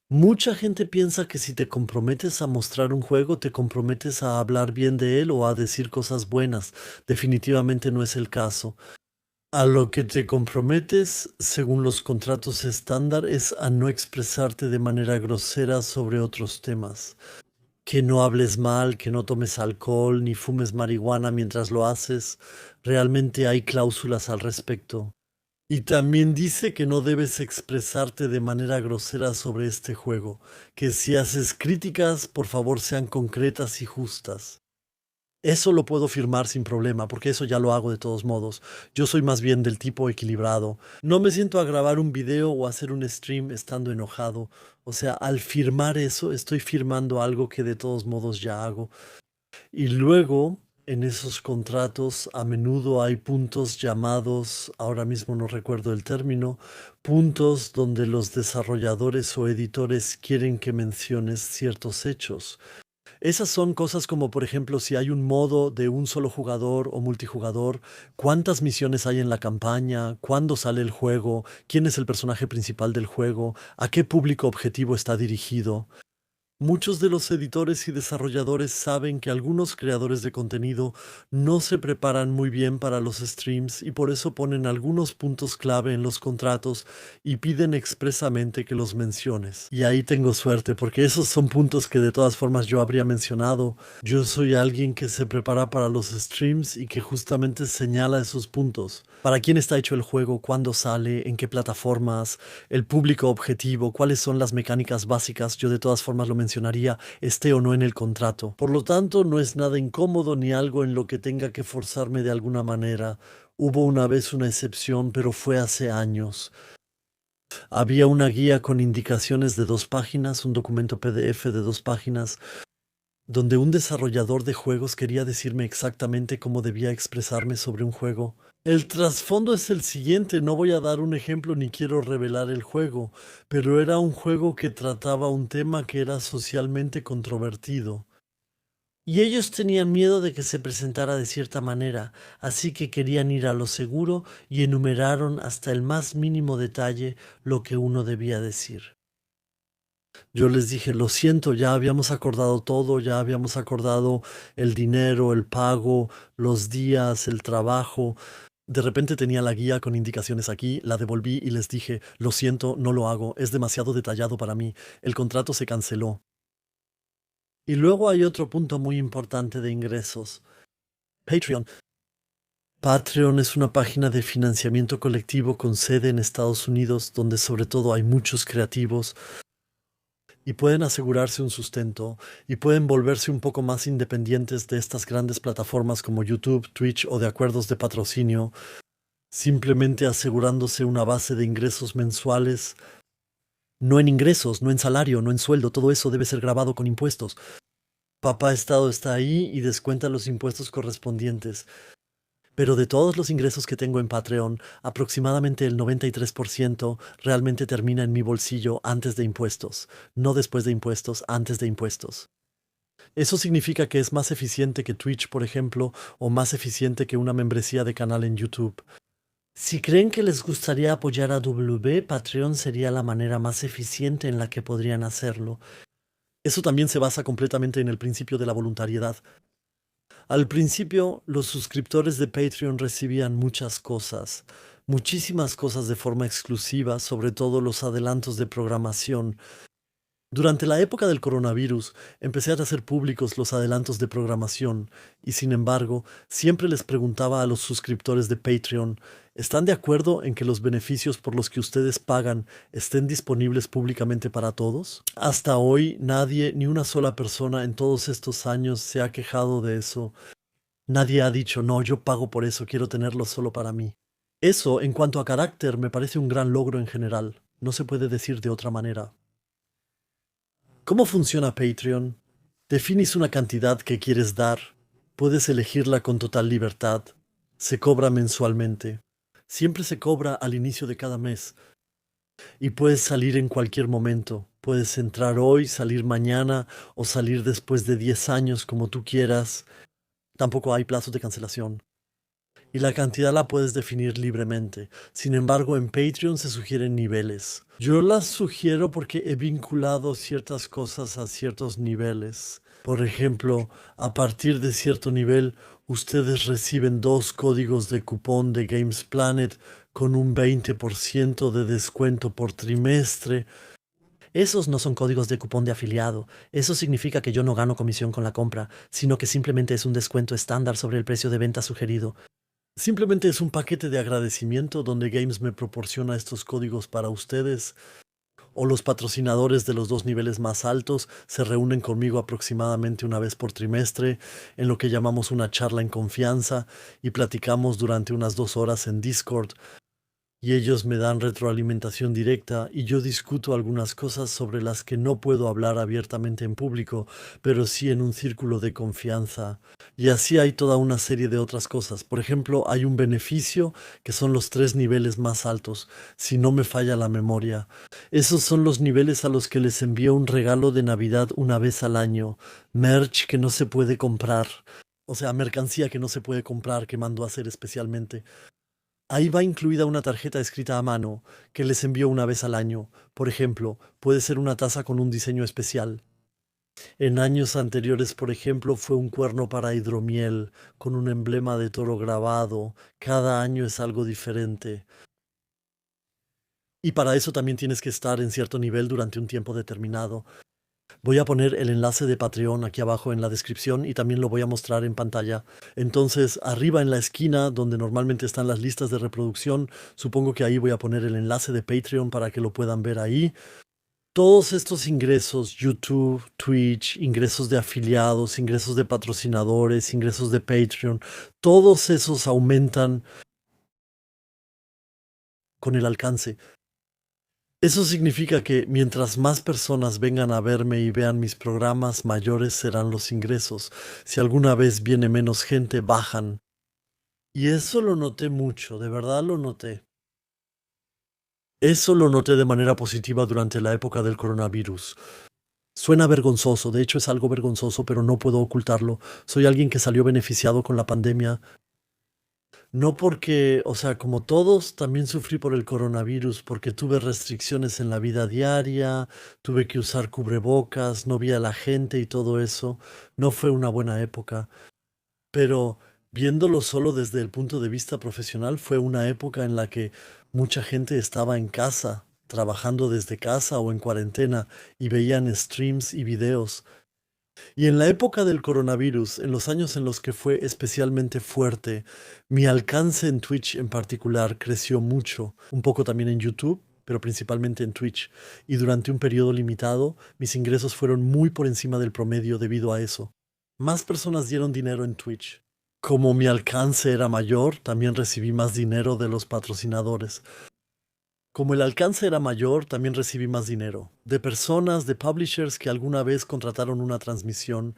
mucha gente piensa que si te comprometes a mostrar un juego, te comprometes a hablar bien de él o a decir cosas buenas. Definitivamente no es el caso. A lo que te comprometes, según los contratos estándar, es a no expresarte de manera grosera sobre otros temas. Que no hables mal, que no tomes alcohol, ni fumes marihuana mientras lo haces. Realmente hay cláusulas al respecto. Y también dice que no debes expresarte de manera grosera sobre este juego, que si haces críticas, por favor sean concretas y justas. Eso lo puedo firmar sin problema, porque eso ya lo hago de todos modos. Yo soy más bien del tipo equilibrado. No me siento a grabar un video o a hacer un stream estando enojado. O sea, al firmar eso, estoy firmando algo que de todos modos ya hago. Y luego, en esos contratos, a menudo hay puntos llamados, ahora mismo no recuerdo el término, puntos donde los desarrolladores o editores quieren que menciones ciertos hechos. Esas son cosas como, por ejemplo, si hay un modo de un solo jugador o multijugador, cuántas misiones hay en la campaña, cuándo sale el juego, quién es el personaje principal del juego, a qué público objetivo está dirigido. Muchos de los editores y desarrolladores saben que algunos creadores de contenido no se preparan muy bien para los streams y por eso ponen algunos puntos clave en los contratos y piden expresamente que los menciones. Y ahí tengo suerte porque esos son puntos que de todas formas yo habría mencionado. Yo soy alguien que se prepara para los streams y que justamente señala esos puntos. ¿Para quién está hecho el juego? ¿Cuándo sale? ¿En qué plataformas? ¿El público objetivo? ¿Cuáles son las mecánicas básicas? Yo de todas formas lo mencionaría, esté o no en el contrato. Por lo tanto, no es nada incómodo ni algo en lo que tenga que forzarme de alguna manera. Hubo una vez una excepción, pero fue hace años. Había una guía con indicaciones de 2 páginas, un documento PDF de 2 páginas, donde un desarrollador de juegos quería decirme exactamente cómo debía expresarme sobre un juego. El trasfondo es el siguiente, no voy a dar un ejemplo ni quiero revelar el juego, pero era un juego que trataba un tema que era socialmente controvertido. Y ellos tenían miedo de que se presentara de cierta manera, así que querían ir a lo seguro y enumeraron hasta el más mínimo detalle lo que uno debía decir. Yo les dije, lo siento, ya habíamos acordado todo, ya habíamos acordado el dinero, el pago, los días, el trabajo. De repente tenía la guía con indicaciones aquí, la devolví y les dije, lo siento, no lo hago, es demasiado detallado para mí, el contrato se canceló. Y luego hay otro punto muy importante de ingresos. Patreon. Patreon es una página de financiamiento colectivo con sede en Estados Unidos, donde sobre todo hay muchos creativos y pueden asegurarse un sustento y pueden volverse un poco más independientes de estas grandes plataformas como YouTube, Twitch o de acuerdos de patrocinio, simplemente asegurándose una base de ingresos mensuales, no en ingresos, no en salario, no en sueldo, todo eso debe ser grabado con impuestos. Papá Estado está ahí y descuenta los impuestos correspondientes. Pero de todos los ingresos que tengo en Patreon, aproximadamente el 93% realmente termina en mi bolsillo antes de impuestos, no después de impuestos, antes de impuestos. Eso significa que es más eficiente que Twitch, por ejemplo, o más eficiente que una membresía de canal en YouTube. Si creen que les gustaría apoyar a W, Patreon sería la manera más eficiente en la que podrían hacerlo. Eso también se basa completamente en el principio de la voluntariedad. Al principio, los suscriptores de Patreon recibían muchas cosas, muchísimas cosas de forma exclusiva, sobre todo los adelantos de programación. Durante la época del coronavirus, empecé a hacer públicos los adelantos de programación y sin embargo, siempre les preguntaba a los suscriptores de Patreon, ¿están de acuerdo en que los beneficios por los que ustedes pagan estén disponibles públicamente para todos? Hasta hoy, nadie, ni una sola persona en todos estos años se ha quejado de eso. Nadie ha dicho, no, yo pago por eso, quiero tenerlo solo para mí. Eso, en cuanto a carácter, me parece un gran logro en general. No se puede decir de otra manera. ¿Cómo funciona Patreon? Defines una cantidad que quieres dar. Puedes elegirla con total libertad. Se cobra mensualmente. Siempre se cobra al inicio de cada mes. Y puedes salir en cualquier momento. Puedes entrar hoy, salir mañana o salir después de 10 años como tú quieras. Tampoco hay plazos de cancelación. Y la cantidad la puedes definir libremente. Sin embargo, en Patreon se sugieren niveles. Yo las sugiero porque he vinculado ciertas cosas a ciertos niveles. Por ejemplo, a partir de cierto nivel, ustedes reciben 2 códigos de cupón de Games Planet con un 20% de descuento por trimestre. Esos no son códigos de cupón de afiliado. Eso significa que yo no gano comisión con la compra, sino que simplemente es un descuento estándar sobre el precio de venta sugerido. Simplemente es un paquete de agradecimiento donde Games me proporciona estos códigos para ustedes, o los patrocinadores de los 2 niveles más altos se reúnen conmigo aproximadamente una vez por trimestre en lo que llamamos una charla en confianza y platicamos durante unas 2 horas en Discord y ellos me dan retroalimentación directa y yo discuto algunas cosas sobre las que no puedo hablar abiertamente en público, pero sí en un círculo de confianza. Y así hay toda una serie de otras cosas. Por ejemplo, hay un beneficio que son los 3 niveles más altos, si no me falla la memoria. Esos son los niveles a los que les envío un regalo de Navidad una vez al año, merch que no se puede comprar. O sea, mercancía que no se puede comprar, que mando a hacer especialmente. Ahí va incluida una tarjeta escrita a mano que les envío una vez al año. Por ejemplo, puede ser una taza con un diseño especial. En años anteriores, por ejemplo, fue un cuerno para hidromiel con un emblema de toro grabado. Cada año es algo diferente. Y para eso también tienes que estar en cierto nivel durante un tiempo determinado. Voy a poner el enlace de Patreon aquí abajo en la descripción y también lo voy a mostrar en pantalla. Entonces, arriba en la esquina donde normalmente están las listas de reproducción, supongo que ahí voy a poner el enlace de Patreon para que lo puedan ver ahí. Todos estos ingresos, YouTube, Twitch, ingresos de afiliados, ingresos de patrocinadores, ingresos de Patreon, todos esos aumentan con el alcance. Eso significa que mientras más personas vengan a verme y vean mis programas, mayores serán los ingresos. Si alguna vez viene menos gente, bajan. Y eso lo noté mucho, de verdad lo noté. Eso lo noté de manera positiva durante la época del coronavirus. Suena vergonzoso, de hecho es algo vergonzoso, pero no puedo ocultarlo. Soy alguien que salió beneficiado con la pandemia. No porque, o sea, como todos, también sufrí por el coronavirus, porque tuve restricciones en la vida diaria, tuve que usar cubrebocas, no vi a la gente y todo eso. No fue una buena época, pero viéndolo solo desde el punto de vista profesional, fue una época en la que mucha gente estaba en casa, trabajando desde casa o en cuarentena, y veían streams y videos. Y en la época del coronavirus, en los años en los que fue especialmente fuerte, mi alcance en Twitch en particular creció mucho, un poco también en YouTube, pero principalmente en Twitch. Y durante un periodo limitado, mis ingresos fueron muy por encima del promedio debido a eso. Más personas dieron dinero en Twitch. Como mi alcance era mayor, también recibí más dinero de los patrocinadores. Como el alcance era mayor, también recibí más dinero, de personas, de publishers que alguna vez contrataron una transmisión.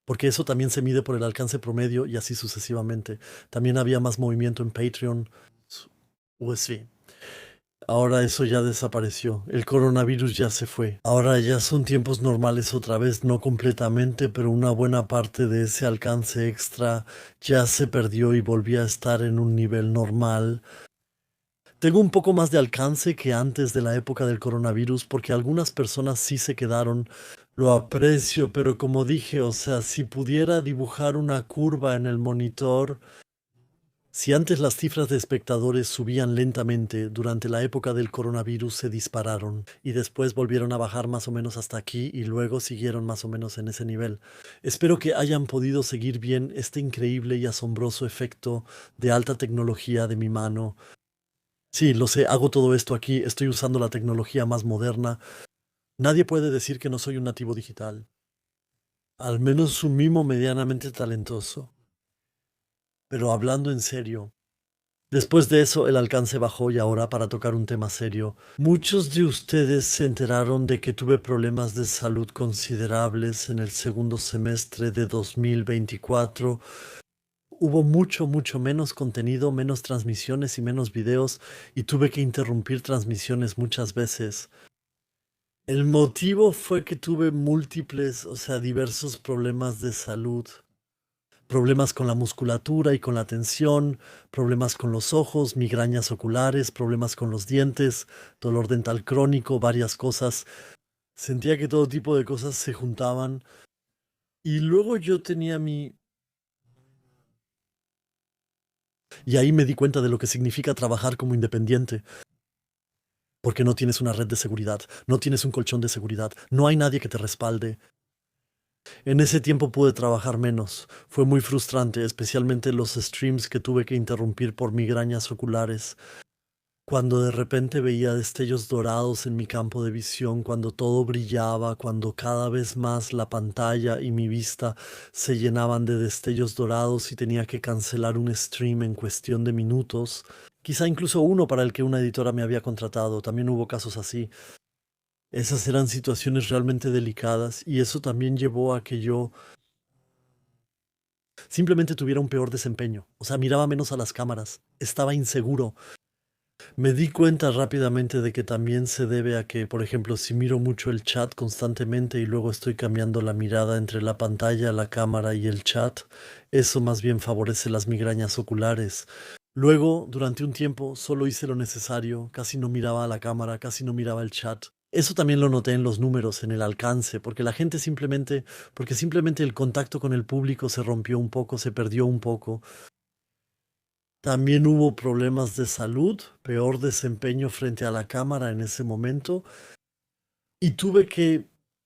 porque eso también se mide por el alcance promedio y así sucesivamente. También había más movimiento en Patreon, USV. Ahora eso ya desapareció. El coronavirus ya se fue. Ahora ya son tiempos normales otra vez, no completamente, pero una buena parte de ese alcance extra ya se perdió y volví a estar en un nivel normal. Tengo un poco más de alcance que antes de la época del coronavirus porque algunas personas sí se quedaron. Lo aprecio, pero como dije, o sea, si pudiera dibujar una curva en el monitor, si antes las cifras de espectadores subían lentamente, durante la época del coronavirus se dispararon y después volvieron a bajar más o menos hasta aquí y luego siguieron más o menos en ese nivel. Espero que hayan podido seguir bien este increíble y asombroso efecto de alta tecnología de mi mano. Sí, lo sé, hago todo esto aquí, estoy usando la tecnología más moderna. Nadie puede decir que no soy un nativo digital. Al menos un mimo medianamente talentoso. Pero hablando en serio, después de eso el alcance bajó y ahora para tocar un tema serio, muchos de ustedes se enteraron de que tuve problemas de salud considerables en el segundo semestre de 2024. Hubo mucho menos contenido, menos transmisiones y menos videos y tuve que interrumpir transmisiones muchas veces. El motivo fue que tuve múltiples, o sea, diversos problemas de salud. Problemas con la musculatura y con la tensión, problemas con los ojos, migrañas oculares, problemas con los dientes, dolor dental crónico, varias cosas. Sentía que todo tipo de cosas se juntaban. Y luego yo tenía mi... Y ahí me di cuenta de lo que significa trabajar como independiente. Porque no tienes una red de seguridad, no tienes un colchón de seguridad, no hay nadie que te respalde. En ese tiempo pude trabajar menos. Fue muy frustrante, especialmente los streams que tuve que interrumpir por migrañas oculares. Cuando de repente veía destellos dorados en mi campo de visión, cuando todo brillaba, cuando cada vez más la pantalla y mi vista se llenaban de destellos dorados y tenía que cancelar un stream en cuestión de minutos, quizá incluso uno para el que una editora me había contratado, también hubo casos así. Esas eran situaciones realmente delicadas y eso también llevó a que yo simplemente tuviera un peor desempeño. O sea, miraba menos a las cámaras, estaba inseguro. Me di cuenta rápidamente de que también se debe a que, por ejemplo, si miro mucho el chat constantemente y luego estoy cambiando la mirada entre la pantalla, la cámara y el chat, eso más bien favorece las migrañas oculares. Luego, durante un tiempo, solo hice lo necesario, casi no miraba a la cámara, casi no miraba el chat. Eso también lo noté en los números, en el alcance, porque la gente simplemente, porque simplemente el contacto con el público se rompió un poco, se perdió un poco. También hubo problemas de salud, peor desempeño frente a la cámara en ese momento, y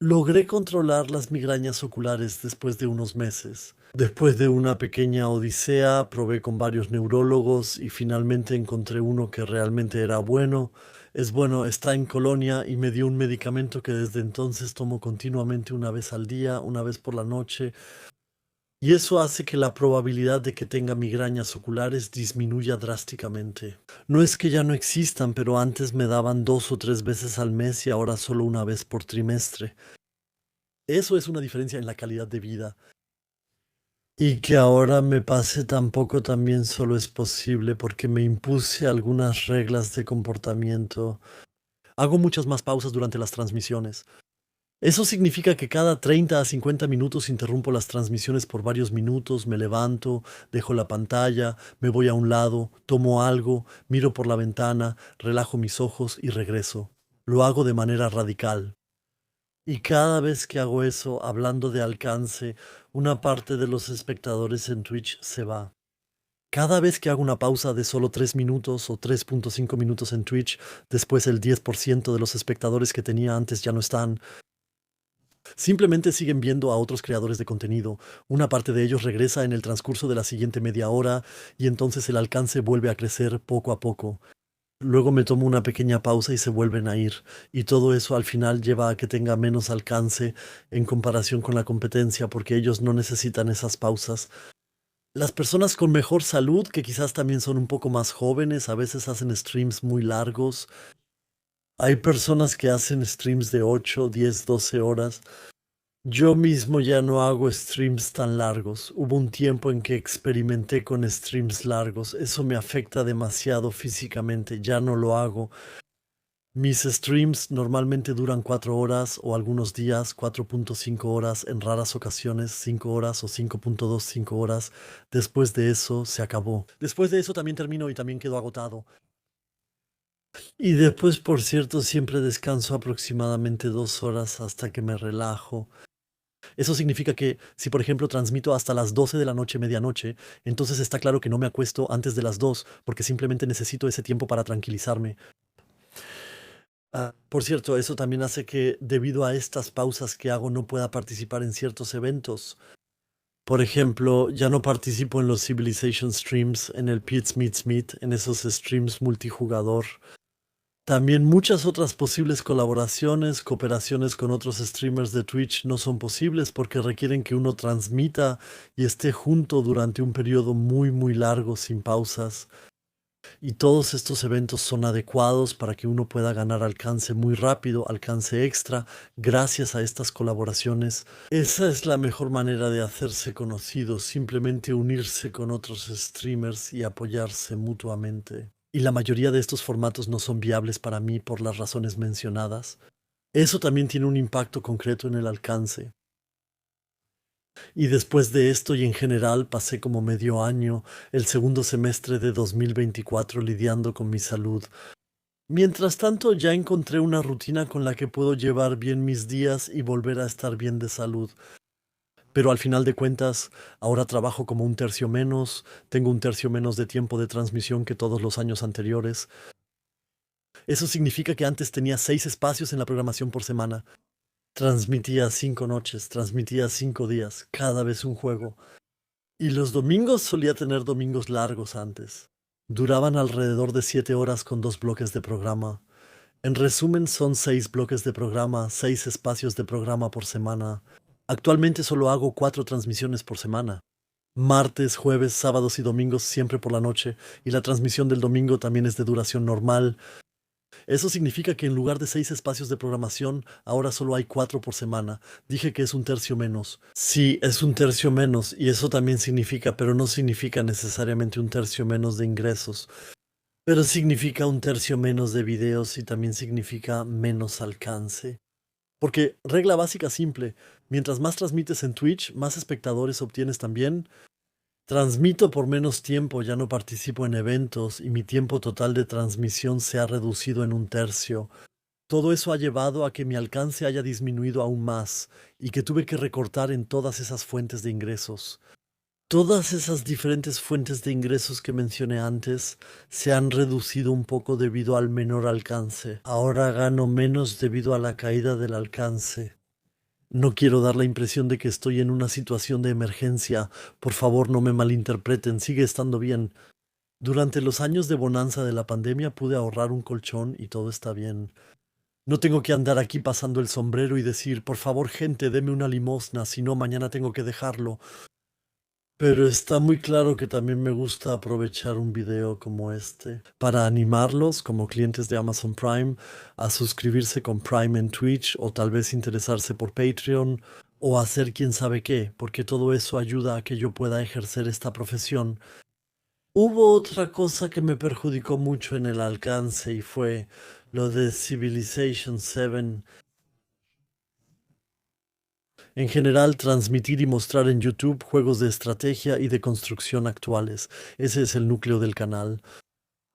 logré controlar las migrañas oculares después de unos meses. Después de una pequeña odisea, probé con varios neurólogos y finalmente encontré uno que realmente era bueno. Es bueno, está en Colonia y me dio un medicamento que desde entonces tomo continuamente una vez al día, una vez por la noche. Y eso hace que la probabilidad de que tenga migrañas oculares disminuya drásticamente. No es que ya no existan, pero antes me daban 2 o 3 veces al mes y ahora solo una vez por trimestre. Eso es una diferencia en la calidad de vida. Y que ahora me pase tampoco también solo es posible porque me impuse algunas reglas de comportamiento. Hago muchas más pausas durante las transmisiones. Eso significa que cada 30 a 50 minutos interrumpo las transmisiones por varios minutos, me levanto, dejo la pantalla, me voy a un lado, tomo algo, miro por la ventana, relajo mis ojos y regreso. Lo hago de manera radical. Y cada vez que hago eso, hablando de alcance, una parte de los espectadores en Twitch se va. Cada vez que hago una pausa de solo 3 minutos o 3.5 minutos en Twitch, después el 10% de los espectadores que tenía antes ya no están. Simplemente siguen viendo a otros creadores de contenido. Una parte de ellos regresa en el transcurso de la siguiente media hora y entonces el alcance vuelve a crecer poco a poco. Luego me tomo una pequeña pausa y se vuelven a ir. Y todo eso al final lleva a que tenga menos alcance en comparación con la competencia porque ellos no necesitan esas pausas. Las personas con mejor salud, que quizás también son un poco más jóvenes, a veces hacen streams muy largos. Hay personas que hacen streams de 8, 10, 12 horas. Yo mismo ya no hago streams tan largos. Hubo un tiempo en que experimenté con streams largos. Eso me afecta demasiado físicamente. Ya no lo hago. Mis streams normalmente duran 4 horas o algunos días 4.5 horas, en raras ocasiones 5 horas o 5.25 horas. Después de eso se acabó. Después de eso también termino y también quedo agotado. Y después, por cierto, siempre descanso aproximadamente 2 horas hasta que me relajo. Eso significa que si, por ejemplo, transmito hasta las 12 de la noche, medianoche, entonces está claro que no me acuesto antes de las 2, porque simplemente necesito ese tiempo para tranquilizarme. Por cierto, eso también hace que, debido a estas pausas que hago, no pueda participar en ciertos eventos. Por ejemplo, ya no participo en los Civilization streams, en el Pits Meets Meet, en esos streams multijugador. También muchas otras posibles colaboraciones, cooperaciones con otros streamers de Twitch no son posibles porque requieren que uno transmita y esté junto durante un periodo muy muy largo sin pausas. Y todos estos eventos son adecuados para que uno pueda ganar alcance muy rápido, alcance extra, gracias a estas colaboraciones. Esa es la mejor manera de hacerse conocido, simplemente unirse con otros streamers y apoyarse mutuamente. Y la mayoría de estos formatos no son viables para mí por las razones mencionadas. Eso también tiene un impacto concreto en el alcance. Y después de esto y en general pasé como medio año, el segundo semestre de 2024 lidiando con mi salud. Mientras tanto ya encontré una rutina con la que puedo llevar bien mis días y volver a estar bien de salud. Pero al final de cuentas, ahora trabajo como un tercio menos, tengo un tercio menos de tiempo de transmisión que todos los años anteriores. Eso significa que antes tenía 6 espacios en la programación por semana. Transmitía 5 noches, transmitía 5 días, cada vez un juego. Y los domingos solía tener domingos largos antes. Duraban alrededor de 7 horas con 2 bloques de programa. En resumen, son 6 bloques de programa, 6 espacios de programa por semana. Actualmente solo hago 4 transmisiones por semana. Martes, jueves, sábados y domingos siempre por la noche, y la transmisión del domingo también es de duración normal. Eso significa que en lugar de 6 espacios de programación, ahora solo hay 4 por semana. Dije que es un tercio menos. Sí, es un tercio menos, y eso también significa, pero no significa necesariamente un tercio menos de ingresos. Pero significa un tercio menos de videos y también significa menos alcance. Porque regla básica simple, mientras más transmites en Twitch, más espectadores obtienes también. Transmito por menos tiempo, ya no participo en eventos y mi tiempo total de transmisión se ha reducido en un tercio. Todo eso ha llevado a que mi alcance haya disminuido aún más y que tuve que recortar en todas esas fuentes de ingresos. Todas esas diferentes fuentes de ingresos que mencioné antes se han reducido un poco debido al menor alcance. Ahora gano menos debido a la caída del alcance. No quiero dar la impresión de que estoy en una situación de emergencia. Por favor, no me malinterpreten, sigue estando bien. Durante los años de bonanza de la pandemia pude ahorrar un colchón y todo está bien. No tengo que andar aquí pasando el sombrero y decir, por favor, gente, deme una limosna, si no, mañana tengo que dejarlo. Pero está muy claro que también me gusta aprovechar un video como este para animarlos como clientes de Amazon Prime a suscribirse con Prime en Twitch o tal vez interesarse por Patreon o hacer quién sabe qué, porque todo eso ayuda a que yo pueda ejercer esta profesión. Hubo otra cosa que me perjudicó mucho en el alcance y fue lo de Civilization 7. En general, transmitir y mostrar en YouTube juegos de estrategia y de construcción actuales. Ese es el núcleo del canal.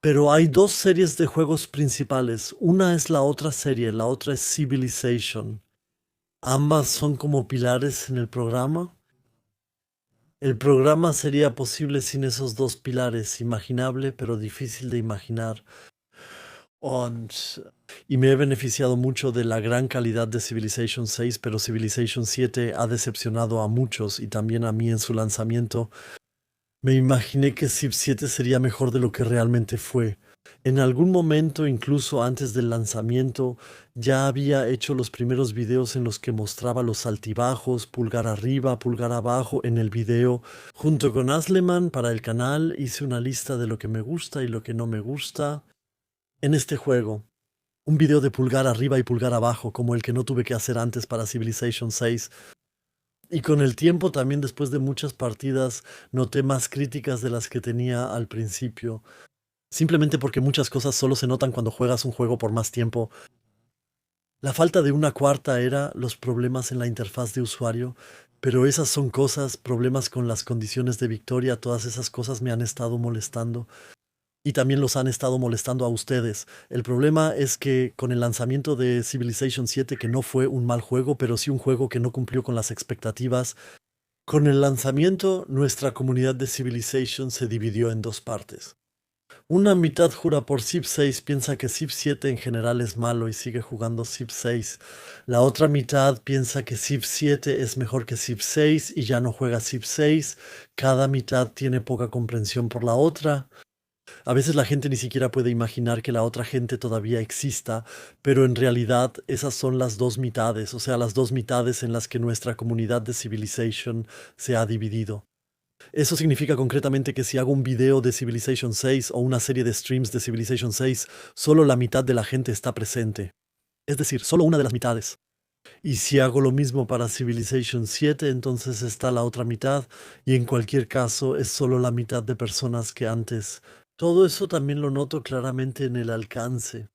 Pero hay dos series de juegos principales. Una es la otra serie, la otra es Civilization. Ambas son como pilares en el programa. El programa sería posible sin esos dos pilares, imaginable pero difícil de imaginar. Und- y me he beneficiado mucho de la gran calidad de Civilization 6, pero Civilization 7 ha decepcionado a muchos y también a mí en su lanzamiento. Me imaginé que Civ 7 sería mejor de lo que realmente fue. En algún momento, incluso antes del lanzamiento, ya había hecho los primeros videos en los que mostraba los altibajos, pulgar arriba, pulgar abajo en el video. Junto con Asleman para el canal hice una lista de lo que me gusta y lo que no me gusta en este juego. Un video de pulgar arriba y pulgar abajo, como el que no tuve que hacer antes para Civilization 6. Y con el tiempo también después de muchas partidas noté más críticas de las que tenía al principio. Simplemente porque muchas cosas solo se notan cuando juegas un juego por más tiempo. La falta de una cuarta era los problemas en la interfaz de usuario, pero esas son cosas, problemas con las condiciones de victoria, todas esas cosas me han estado molestando y también los han estado molestando a ustedes. El problema es que con el lanzamiento de Civilization 7, que no fue un mal juego, pero sí un juego que no cumplió con las expectativas, con el lanzamiento nuestra comunidad de Civilization se dividió en dos partes. Una mitad jura por Civ 6, piensa que Civ 7 en general es malo y sigue jugando Civ 6. La otra mitad piensa que Civ 7 es mejor que Civ 6 y ya no juega Civ 6. Cada mitad tiene poca comprensión por la otra. A veces la gente ni siquiera puede imaginar que la otra gente todavía exista, pero en realidad esas son las dos mitades, o sea, las dos mitades en las que nuestra comunidad de Civilization se ha dividido. Eso significa concretamente que si hago un video de Civilization 6 o una serie de streams de Civilization 6, solo la mitad de la gente está presente. Es decir, solo una de las mitades. Y si hago lo mismo para Civilization 7, entonces está la otra mitad, y en cualquier caso es solo la mitad de personas que antes. Todo eso también lo noto claramente en el alcance.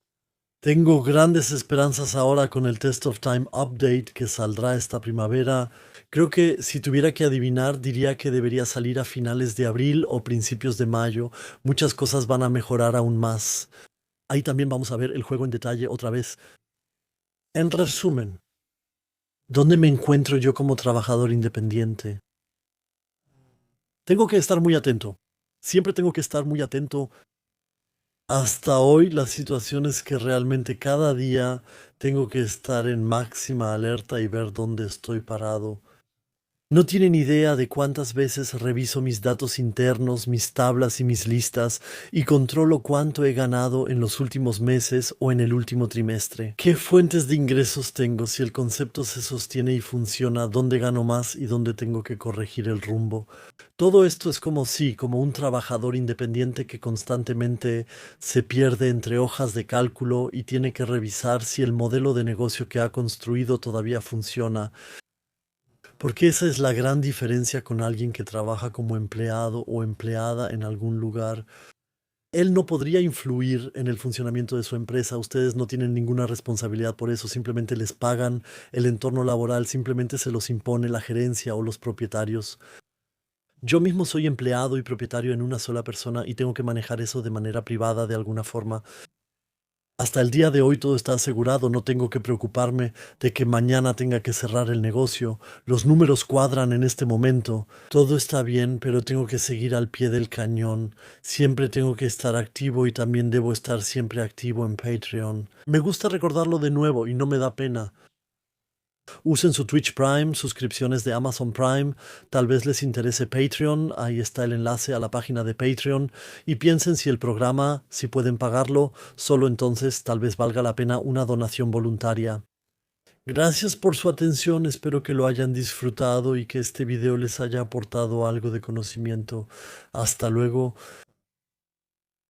Tengo grandes esperanzas ahora con el Test of Time Update que saldrá esta primavera. Creo que si tuviera que adivinar, diría que debería salir a finales de abril o principios de mayo. Muchas cosas van a mejorar aún más. Ahí también vamos a ver el juego en detalle otra vez. En resumen, ¿dónde me encuentro yo como trabajador independiente? Tengo que estar muy atento. Siempre tengo que estar muy atento. Hasta hoy la situación es que realmente cada día tengo que estar en máxima alerta y ver dónde estoy parado. No tienen idea de cuántas veces reviso mis datos internos, mis tablas y mis listas y controlo cuánto he ganado en los últimos meses o en el último trimestre. ¿Qué fuentes de ingresos tengo? Si el concepto se sostiene y funciona, ¿dónde gano más y dónde tengo que corregir el rumbo? Todo esto es como sí, como un trabajador independiente que constantemente se pierde entre hojas de cálculo y tiene que revisar si el modelo de negocio que ha construido todavía funciona, porque esa es la gran diferencia con alguien que trabaja como empleado o empleada en algún lugar. Él no podría influir en el funcionamiento de su empresa, ustedes no tienen ninguna responsabilidad por eso, simplemente les pagan el entorno laboral, simplemente se los impone la gerencia o los propietarios. Yo mismo soy empleado y propietario en una sola persona y tengo que manejar eso de manera privada de alguna forma. Hasta el día de hoy todo está asegurado, no tengo que preocuparme de que mañana tenga que cerrar el negocio, los números cuadran en este momento, todo está bien, pero tengo que seguir al pie del cañón, siempre tengo que estar activo y también debo estar siempre activo en Patreon. Me gusta recordarlo de nuevo y no me da pena. Usen su Twitch Prime, suscripciones de Amazon Prime, tal vez les interese Patreon, ahí está el enlace a la página de Patreon y piensen si el programa, si pueden pagarlo, solo entonces tal vez valga la pena una donación voluntaria. Gracias por su atención, espero que lo hayan disfrutado y que este video les haya aportado algo de conocimiento. Hasta luego.